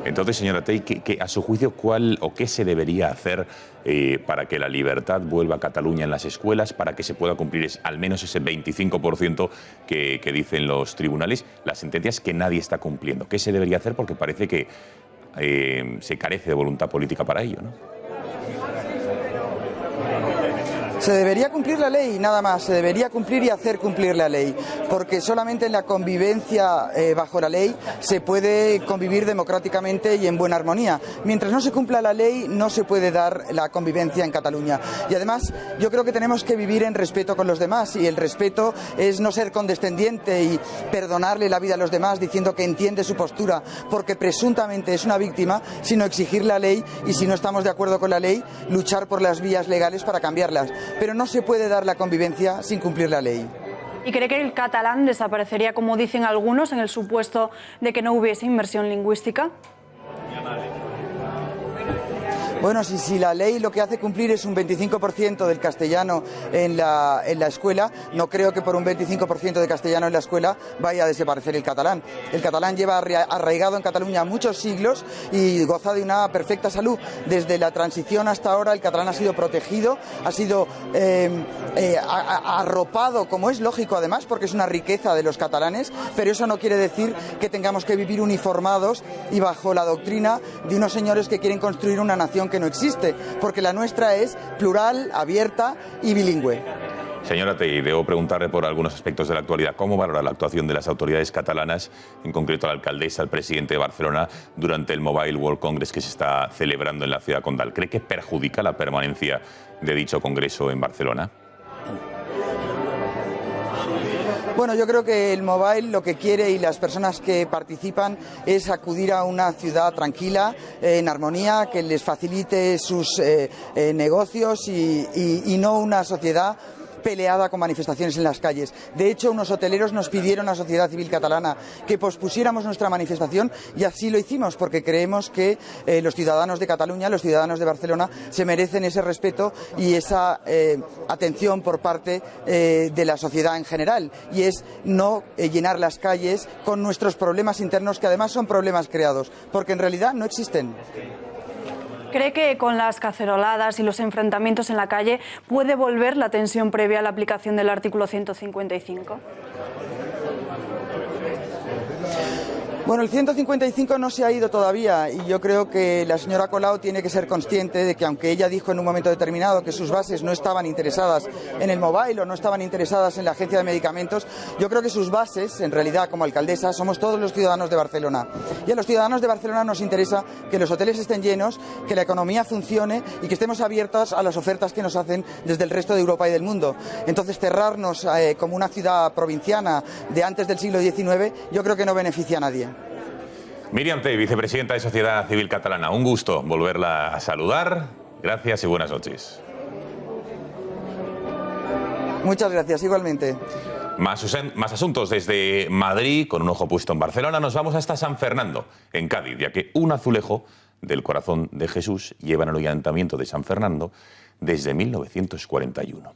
Entonces, señora Tey, ¿qué a su juicio cuál o qué se debería hacer para que la libertad vuelva a Cataluña en las escuelas, para que se pueda cumplir al menos ese 25% que dicen los tribunales, las sentencias que nadie está cumpliendo? ¿Qué se debería hacer? Porque parece que se carece de voluntad política para ello, ¿no? Se debería cumplir la ley, nada más, se debería cumplir y hacer cumplir la ley, porque solamente en la convivencia bajo la ley se puede convivir democráticamente y en buena armonía. Mientras no se cumpla la ley, no se puede dar la convivencia en Cataluña. Y además, yo creo que tenemos que vivir en respeto con los demás, y el respeto es no ser condescendiente y perdonarle la vida a los demás diciendo que entiende su postura porque presuntamente es una víctima, sino exigir la ley y, si no estamos de acuerdo con la ley, luchar por las vías legales para cambiarlas. Pero no se puede dar la convivencia sin cumplir la ley. ¿Y cree que el catalán desaparecería, como dicen algunos, en el supuesto de que no hubiese inmersión lingüística? Bueno, si la ley lo que hace cumplir es un 25% del castellano en la escuela, no creo que por un 25% de castellano en la escuela vaya a desaparecer el catalán. El catalán lleva arraigado en Cataluña muchos siglos y goza de una perfecta salud. Desde la transición hasta ahora el catalán ha sido protegido, ha sido arropado, como es lógico además, porque es una riqueza de los catalanes, pero eso no quiere decir que tengamos que vivir uniformados y bajo la doctrina de unos señores que quieren construir una nación que no existe, porque la nuestra es plural, abierta y bilingüe. Señora Tei, debo preguntarle por algunos aspectos de la actualidad. ¿Cómo valora la actuación de las autoridades catalanas, en concreto la alcaldesa, el presidente de Barcelona, durante el Mobile World Congress que se está celebrando en la ciudad condal? ¿Cree que perjudica la permanencia de dicho congreso en Barcelona? Bueno, yo creo que el Mobile lo que quiere, y las personas que participan, es acudir a una ciudad tranquila, en armonía, que les facilite sus negocios y no una sociedad peleada con manifestaciones en las calles. De hecho, unos hoteleros nos pidieron a Sociedad Civil Catalana que pospusiéramos nuestra manifestación, y así lo hicimos, porque creemos que los ciudadanos de Cataluña, los ciudadanos de Barcelona, se merecen ese respeto y esa atención por parte de la sociedad en general, y es no llenar las calles con nuestros problemas internos, que además son problemas creados, porque en realidad no existen. ¿Cree que con las caceroladas y los enfrentamientos en la calle puede volver la tensión previa a la aplicación del artículo 155? Bueno, el 155 no se ha ido todavía, y yo creo que la señora Colau tiene que ser consciente de que, aunque ella dijo en un momento determinado que sus bases no estaban interesadas en el Mobile o no estaban interesadas en la Agencia de Medicamentos, yo creo que sus bases, en realidad, como alcaldesa, somos todos los ciudadanos de Barcelona. Y a los ciudadanos de Barcelona nos interesa que los hoteles estén llenos, que la economía funcione y que estemos abiertos a las ofertas que nos hacen desde el resto de Europa y del mundo. Entonces, cerrarnos como una ciudad provinciana de antes del siglo XIX, yo creo que no beneficia a nadie. Miriam Tei, vicepresidenta de Sociedad Civil Catalana. Un gusto volverla a saludar. Gracias y buenas noches. Muchas gracias, igualmente. Más asuntos desde Madrid, con un ojo puesto en Barcelona. Nos vamos hasta San Fernando, en Cádiz, ya que un azulejo del corazón de Jesús lleva en el Ayuntamiento de San Fernando desde 1941.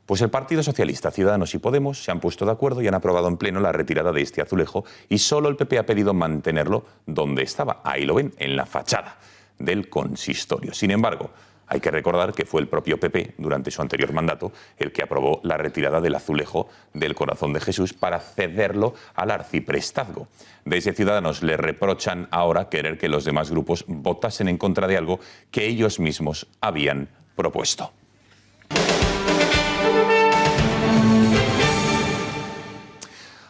Pues el Partido Socialista, Ciudadanos y Podemos se han puesto de acuerdo y han aprobado en pleno la retirada de este azulejo, y solo el PP ha pedido mantenerlo donde estaba. Ahí lo ven, en la fachada del consistorio. Sin embargo, hay que recordar que fue el propio PP, durante su anterior mandato, el que aprobó la retirada del azulejo del corazón de Jesús para cederlo al arciprestazgo. Desde Ciudadanos le reprochan ahora querer que los demás grupos votasen en contra de algo que ellos mismos habían propuesto.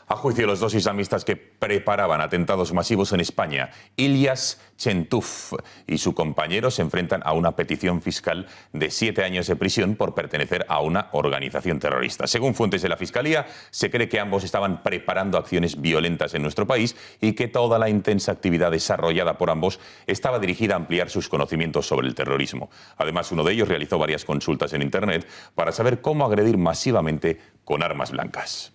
A juicio de los dos islamistas que preparaban atentados masivos en España, Ilyas Chentuf y su compañero se enfrentan a una petición fiscal de 7 años de prisión por pertenecer a una organización terrorista. Según fuentes de la Fiscalía, se cree que ambos estaban preparando acciones violentas en nuestro país y que toda la intensa actividad desarrollada por ambos estaba dirigida a ampliar sus conocimientos sobre el terrorismo. Además, uno de ellos realizó varias consultas en Internet para saber cómo agredir masivamente con armas blancas.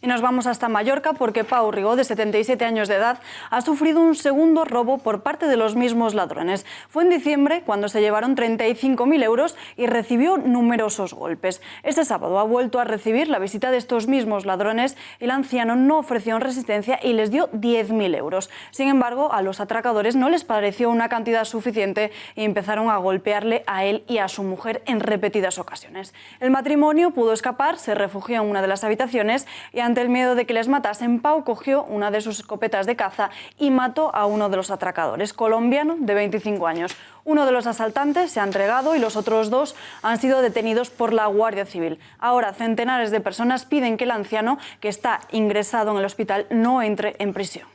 Y nos vamos hasta Mallorca, porque Pau Rigó, de 77 años de edad, ha sufrido un segundo robo por parte de los mismos ladrones. Fue en diciembre cuando se llevaron 35.000 euros y recibió numerosos golpes. Este sábado ha vuelto a recibir la visita de estos mismos ladrones y el anciano no ofreció resistencia y les dio 10.000 euros. Sin embargo, a los atracadores no les pareció una cantidad suficiente y empezaron a golpearle a él y a su mujer en repetidas ocasiones. El matrimonio pudo escapar, se refugió en una de las habitaciones y ante el miedo de que les matasen, Pau cogió una de sus escopetas de caza y mató a uno de los atracadores, colombiano de 25 años. Uno de los asaltantes se ha entregado y los otros dos han sido detenidos por la Guardia Civil. Ahora, centenares de personas piden que el anciano, que está ingresado en el hospital, no entre en prisión.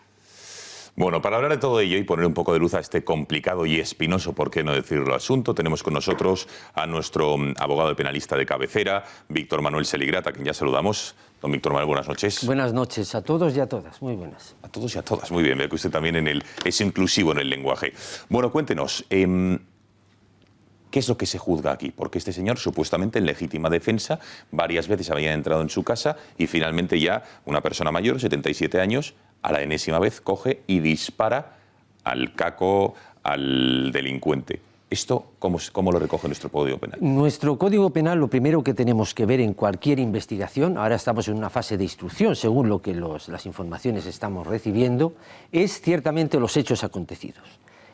Bueno, para hablar de todo ello y poner un poco de luz a este complicado y espinoso, por qué no decirlo, asunto, tenemos con nosotros a nuestro abogado y penalista de cabecera, Víctor Manuel Seligrat, a quien ya saludamos. Don Víctor Manuel, buenas noches. Buenas noches a todos y a todas, muy buenas. A todos y a todas, muy bien, veo que usted también es inclusivo en el lenguaje. Bueno, cuéntenos, ¿qué es lo que se juzga aquí? Porque este señor, supuestamente en legítima defensa, varias veces había entrado en su casa y finalmente ya una persona mayor, 77 años, a la enésima vez coge y dispara al caco, al delincuente. ¿Esto cómo lo recoge nuestro Código Penal? Nuestro Código Penal, lo primero que tenemos que ver en cualquier investigación, ahora estamos en una fase de instrucción, según lo que las informaciones estamos recibiendo, es ciertamente los hechos acontecidos.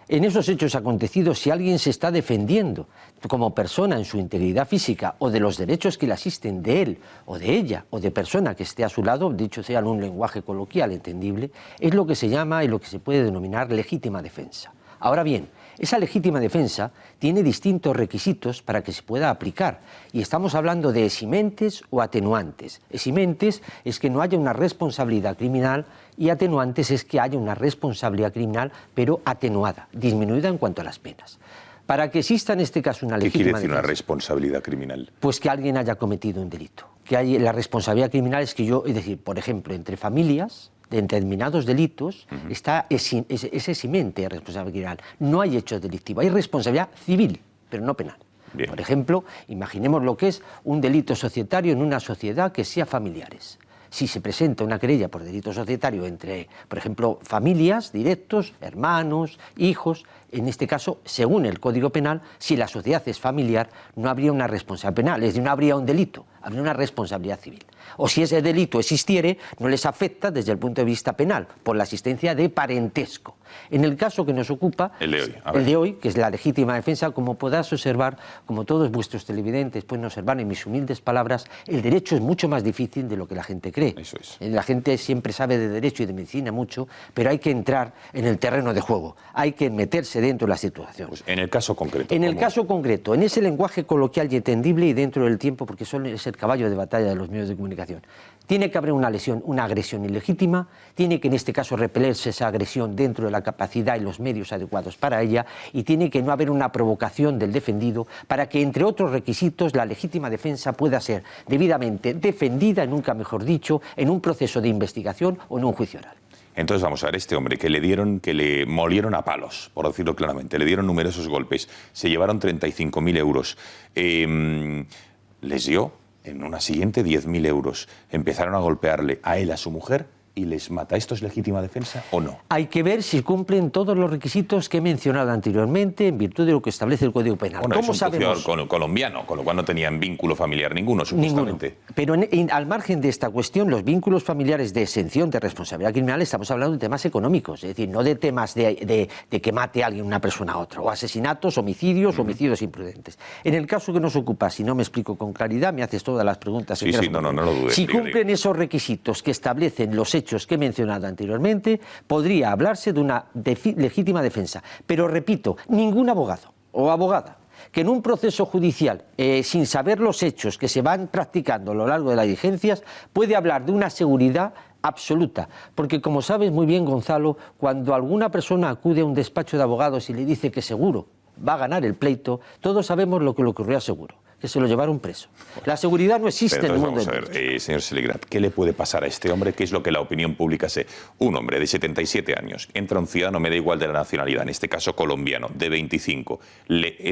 En esos hechos acontecidos, si alguien se está defendiendo como persona en su integridad física o de los derechos que le asisten de él o de ella o de persona que esté a su lado, dicho sea en un lenguaje coloquial entendible, es lo que se llama y lo que se puede denominar legítima defensa. Ahora bien, esa legítima defensa tiene distintos requisitos para que se pueda aplicar y estamos hablando de eximentes o atenuantes. Eximentes es que no haya una responsabilidad criminal y atenuantes es que haya una responsabilidad criminal pero atenuada, disminuida en cuanto a las penas. Para que exista en este caso una legítima defensa... ¿Qué quiere decir una responsabilidad criminal? Pues que alguien haya cometido un delito. La responsabilidad criminal es que es decir, por ejemplo, entre familias de determinados delitos es eximente responsabilidad criminal. No hay hecho delictivo, hay responsabilidad civil, pero no penal. Bien. Por ejemplo, imaginemos lo que es un delito societario en una sociedad que sea familiares. Si se presenta una querella por delito societario entre, por ejemplo, familias, directos, hermanos, hijos, en este caso, según el Código Penal, si la sociedad es familiar, no habría una responsabilidad penal, es decir, no habría un delito, habría una responsabilidad civil. O si ese delito existiere, no les afecta desde el punto de vista penal, por la existencia de parentesco. En el caso que nos ocupa, el de hoy, que es la legítima defensa, como podrás observar, como todos vuestros televidentes pueden observar en mis humildes palabras, el derecho es mucho más difícil de lo que la gente cree. Eso es. La gente siempre sabe de derecho y de medicina mucho, pero hay que entrar en el terreno de juego, hay que meterse dentro de la situación. Pues en el caso concreto. En el caso concreto, en ese lenguaje coloquial y entendible y dentro del tiempo, porque suele ser caballo de batalla de los medios de comunicación, tiene que haber una agresión ilegítima, tiene que en este caso repelerse esa agresión dentro de la capacidad y los medios adecuados para ella y tiene que no haber una provocación del defendido para que, entre otros requisitos, la legítima defensa pueda ser debidamente defendida, nunca mejor dicho, en un proceso de investigación o en un juicio oral. Entonces vamos a ver, este hombre que le molieron a palos, por decirlo claramente, le dieron numerosos golpes, se llevaron 35.000 euros, les dio en una siguiente 10.000 euros, empezaron a golpearle a él, a su mujer, y les mata. ¿Esto es legítima defensa o no? Hay que ver si cumplen todos los requisitos que he mencionado anteriormente en virtud de lo que establece el Código Penal. Bueno, ¿cómo sabemos? Colombiano, con lo cual no tenían vínculo familiar ninguno, supuestamente. Pero al margen de esta cuestión, los vínculos familiares de exención de responsabilidad criminal, estamos hablando de temas económicos, es decir, no de temas de que mate a alguien, una persona a otra, o asesinatos, homicidios, homicidios imprudentes. En el caso que nos ocupa, si no me explico con claridad, me haces todas las preguntas. Sí, no lo dudes. Si cumplen esos requisitos que establecen los hechos que he mencionado anteriormente, podría hablarse de una legítima defensa. Pero repito, ningún abogado o abogada que en un proceso judicial, sin saber los hechos que se van practicando a lo largo de las diligencias, puede hablar de una seguridad absoluta. Porque, como sabes muy bien, Gonzalo, cuando alguna persona acude a un despacho de abogados y le dice que seguro va a ganar el pleito, todos sabemos lo que le ocurrió a Seguro, que se lo llevaron preso. La seguridad no existe en el mundo. Vamos a ver, señor Seligrat, ¿qué le puede pasar a este hombre? ¿Qué es lo que la opinión pública sé? Un hombre de 77 años, entra un ciudadano, me da igual de la nacionalidad, en este caso colombiano, de 25,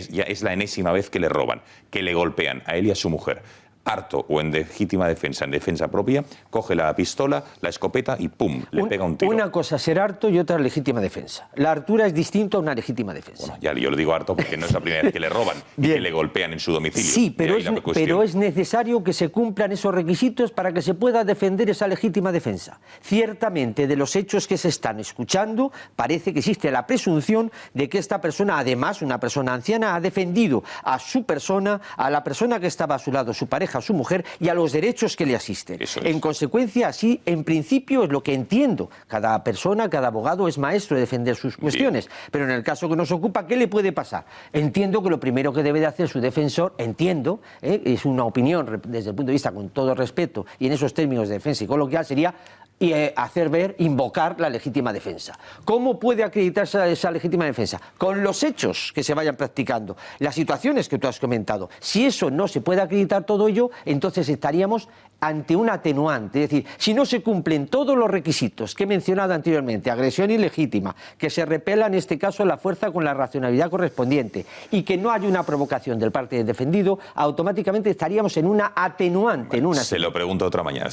ya es la enésima vez que le roban, que le golpean a él y a su mujer. Harto o en legítima defensa, en defensa propia, coge la pistola, la escopeta y ¡pum!, le pega un tiro. Una cosa es ser harto y otra legítima defensa. La hartura es distinto a una legítima defensa. Bueno, ya yo le digo harto porque no es la primera vez que le roban y que le golpean en su domicilio. Sí, pero es necesario que se cumplan esos requisitos para que se pueda defender esa legítima defensa. Ciertamente, de los hechos que se están escuchando, parece que existe la presunción de que esta persona, además una persona anciana, ha defendido a su persona, a la persona que estaba a su lado, su pareja maneja su mujer y a los derechos que le asisten. En consecuencia, así, en principio, es lo que entiendo. Cada persona, cada abogado es maestro de defender sus cuestiones. Pero en el caso que nos ocupa, ¿qué le puede pasar? Entiendo que lo primero que debe de hacer su defensor, es una opinión desde el punto de vista con todo respeto y en esos términos de defensa y coloquial, sería invocar la legítima defensa. ¿Cómo puede acreditarse esa legítima defensa? Con los hechos que se vayan practicando, las situaciones que tú has comentado. Si eso no se puede acreditar todo ello, entonces estaríamos ante un atenuante. Es decir, si no se cumplen todos los requisitos que he mencionado anteriormente, agresión ilegítima, que se repela en este caso la fuerza con la racionalidad correspondiente y que no hay una provocación del parte del defendido, automáticamente estaríamos en una atenuante. Se lo pregunto de otra manera,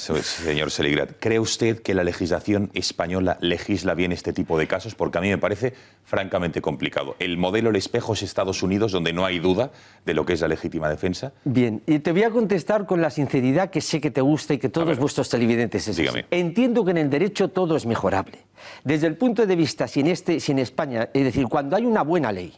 señor Seligrat. ¿Cree usted que la legislación española legisla bien este tipo de casos? Porque a mí me parece francamente complicado. El modelo, el espejo es Estados Unidos, donde no hay duda de lo que es la legítima defensa. Bien, y te voy a contestar con la sinceridad que sé que te gusta y que todos vuestros televidentes es así. Entiendo que en el derecho todo es mejorable. Desde el punto de vista, si en España, es decir, cuando hay una buena ley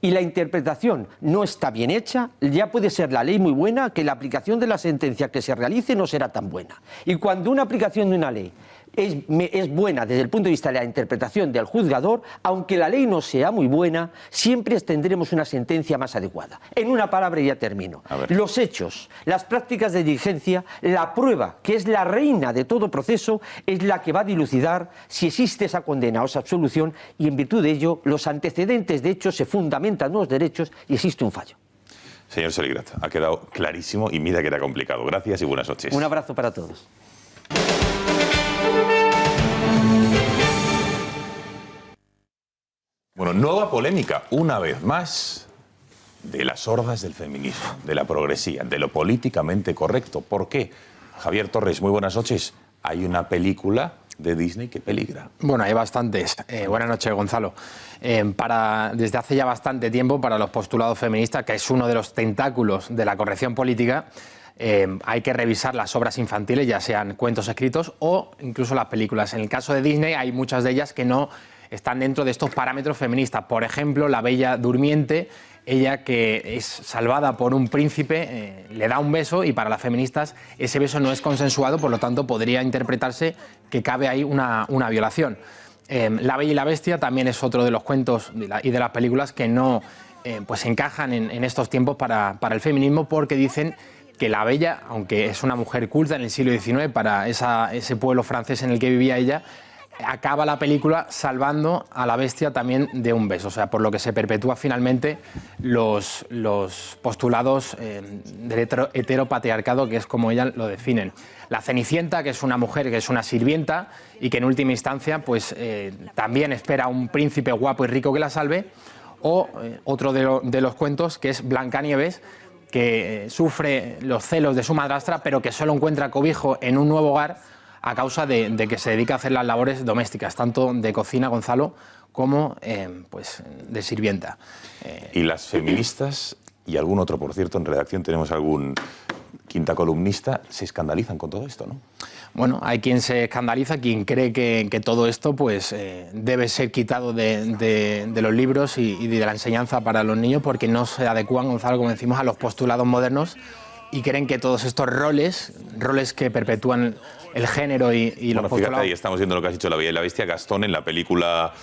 y la interpretación no está bien hecha, ya puede ser la ley muy buena, que la aplicación de la sentencia que se realice no será tan buena. Y cuando una aplicación de una ley es buena desde el punto de vista de la interpretación del juzgador, aunque la ley no sea muy buena, siempre tendremos una sentencia más adecuada. En una palabra ya termino. Los hechos, las prácticas de diligencia, la prueba, que es la reina de todo proceso, es la que va a dilucidar si existe esa condena o esa absolución, y en virtud de ello, los antecedentes de hecho se fundamentan en los derechos y existe un fallo. Señor Seligrat, ha quedado clarísimo y mira que era complicado. Gracias y buenas noches. Un abrazo para todos. Bueno, nueva polémica, una vez más, de las hordas del feminismo, de la progresía, de lo políticamente correcto. ¿Por qué? Javier Torres, muy buenas noches. Hay una película de Disney que peligra. Bueno, hay bastantes. Buenas noches, Gonzalo. Desde hace ya bastante tiempo, para los postulados feministas, que es uno de los tentáculos de la corrección política, hay que revisar las obras infantiles, ya sean cuentos escritos o incluso las películas. En el caso de Disney hay muchas de ellas que no están dentro de estos parámetros feministas. Por ejemplo, La Bella Durmiente, ella que es salvada por un príncipe, le da un beso y para las feministas ese beso no es consensuado, por lo tanto podría interpretarse que cabe ahí una violación. La Bella y la Bestia también es otro de los cuentos y de las películas que no pues encajan en estos tiempos para el feminismo, porque dicen que la Bella, aunque es una mujer culta en el siglo XIX para ese pueblo francés en el que vivía ella, acaba la película salvando a la bestia también de un beso. O sea, por lo que se perpetúa finalmente los postulados del heteropatriarcado, que es como ella lo definen. La Cenicienta, que es una mujer, que es una sirvienta y que en última instancia pues, también espera a un príncipe guapo y rico que la salve. O otro de los cuentos, que es Blancanieves, que sufre los celos de su madrastra, pero que solo encuentra cobijo en un nuevo hogar a causa de que se dedica a hacer las labores domésticas, tanto de cocina, Gonzalo, como pues, de sirvienta. Y las feministas, y algún otro, por cierto, en redacción tenemos algún quinta columnista, se escandalizan con todo esto, ¿no? Bueno, hay quien se escandaliza, quien cree que todo esto pues, debe ser quitado de los libros y de la enseñanza para los niños, porque no se adecúan, Gonzalo, como decimos, a los postulados modernos, y creen que todos estos roles que perpetúan el género y los postulados... Fíjate, ahí estamos viendo lo que has dicho La Bella y la Bestia. Gastón, en la película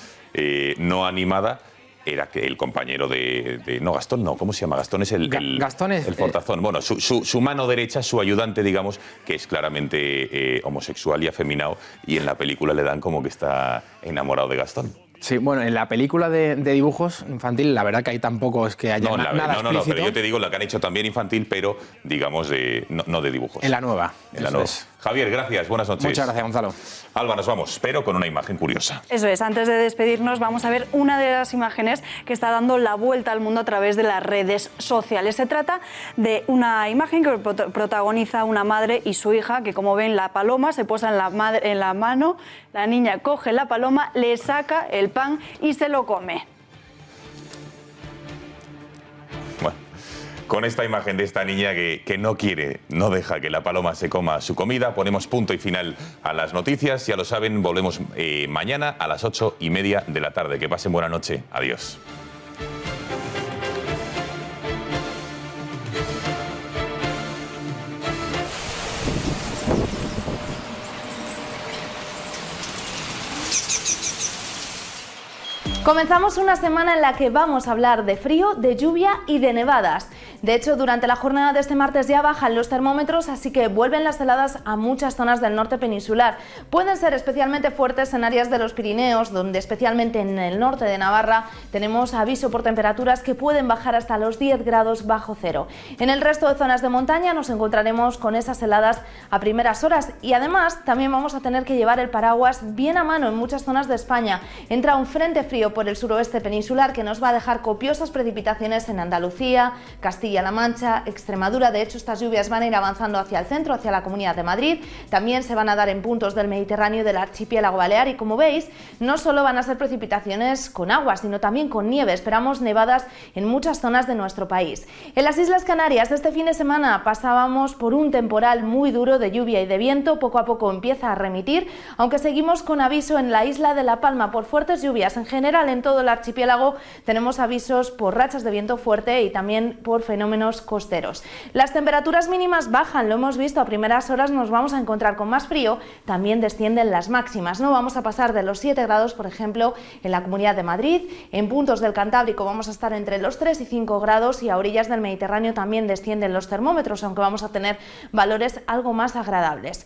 no animada, era que el compañero de... No, Gastón no, ¿cómo se llama? Gastón es el fortazón. Bueno, su mano derecha, su ayudante, digamos, que es claramente homosexual y afeminado, y en la película le dan como que está enamorado de Gastón. Sí, bueno, en la película de dibujos infantil, la verdad que ahí tampoco es que haya nada explícito. No, pero yo te digo la que han hecho también infantil, pero digamos no de dibujos. En la nueva. En la nueva. Javier, gracias, buenas noches. Muchas gracias, Gonzalo. Alba, nos vamos, pero con una imagen curiosa. Eso es, antes de despedirnos vamos a ver una de las imágenes que está dando la vuelta al mundo a través de las redes sociales. Se trata de una imagen que protagoniza una madre y su hija, que como ven, la paloma se posa en la mano, la niña coge la paloma, le saca el pan y se lo come. Bueno, con esta imagen de esta niña que no deja que la paloma se coma su comida, ponemos punto y final a las noticias. Ya lo saben, volvemos mañana a las 8:30 de la tarde. Que pasen buena noche. Adiós. Comenzamos una semana en la que vamos a hablar de frío, de lluvia y de nevadas. De hecho, durante la jornada de este martes ya bajan los termómetros, así que vuelven las heladas a muchas zonas del norte peninsular. Pueden ser especialmente fuertes en áreas de los Pirineos, donde especialmente en el norte de Navarra tenemos aviso por temperaturas que pueden bajar hasta los 10 grados bajo cero. En el resto de zonas de montaña nos encontraremos con esas heladas a primeras horas y además también vamos a tener que llevar el paraguas bien a mano en muchas zonas de España. Entra un frente frío por el suroeste peninsular que nos va a dejar copiosas precipitaciones en Andalucía, Castilla-La Mancha, Extremadura. De hecho, estas lluvias van a ir avanzando hacia el centro, hacia la Comunidad de Madrid. También se van a dar en puntos del Mediterráneo y del archipiélago balear y, como veis, no solo van a ser precipitaciones con agua, sino también con nieve. Esperamos nevadas en muchas zonas de nuestro país. En las Islas Canarias este fin de semana pasábamos por un temporal muy duro de lluvia y de viento. Poco a poco empieza a remitir, aunque seguimos con aviso en la isla de La Palma por fuertes lluvias. En general, en todo el archipiélago tenemos avisos por rachas de viento fuerte y también por fenómenos costeros. Las temperaturas mínimas bajan, lo hemos visto, a primeras horas nos vamos a encontrar con más frío, también descienden las máximas. No vamos a pasar de los 7 grados, por ejemplo, en la Comunidad de Madrid. En puntos del Cantábrico vamos a estar entre los 3 y 5 grados y a orillas del Mediterráneo también descienden los termómetros, aunque vamos a tener valores algo más agradables.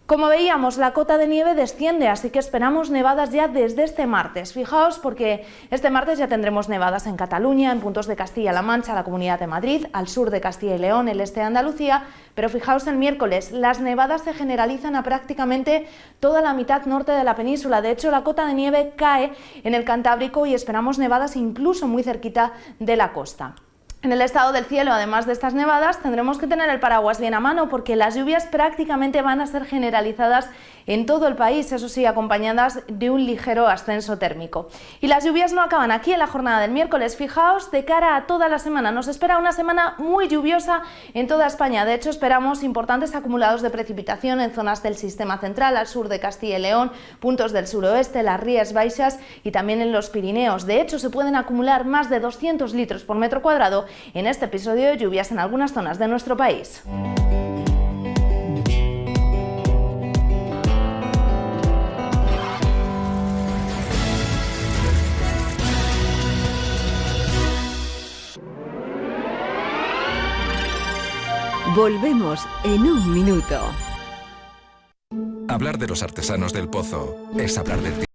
Como veíamos, la cota de nieve desciende, así que esperamos nevadas ya desde este martes. Fijaos, porque este martes ya tendremos nevadas en Cataluña, en puntos de Castilla-La Mancha, la Comunidad de Madrid, al sur de Castilla y León, el este de Andalucía, pero fijaos el miércoles, las nevadas se generalizan a prácticamente toda la mitad norte de la península. De hecho, la cota de nieve cae en el Cantábrico y esperamos nevadas incluso muy cerquita de la costa. En el estado del cielo, además de estas nevadas, tendremos que tener el paraguas bien a mano porque las lluvias prácticamente van a ser generalizadas en todo el país, eso sí, acompañadas de un ligero ascenso térmico. Y las lluvias no acaban aquí en la jornada del miércoles. Fijaos, de cara a toda la semana, nos espera una semana muy lluviosa en toda España. De hecho, esperamos importantes acumulados de precipitación en zonas del sistema central, al sur de Castilla y León, puntos del suroeste, las Rías Baixas y también en los Pirineos. De hecho, se pueden acumular más de 200 litros por metro cuadrado en este episodio de lluvias en algunas zonas de nuestro país. Volvemos en un minuto. Hablar de los artesanos del Pozo es hablar del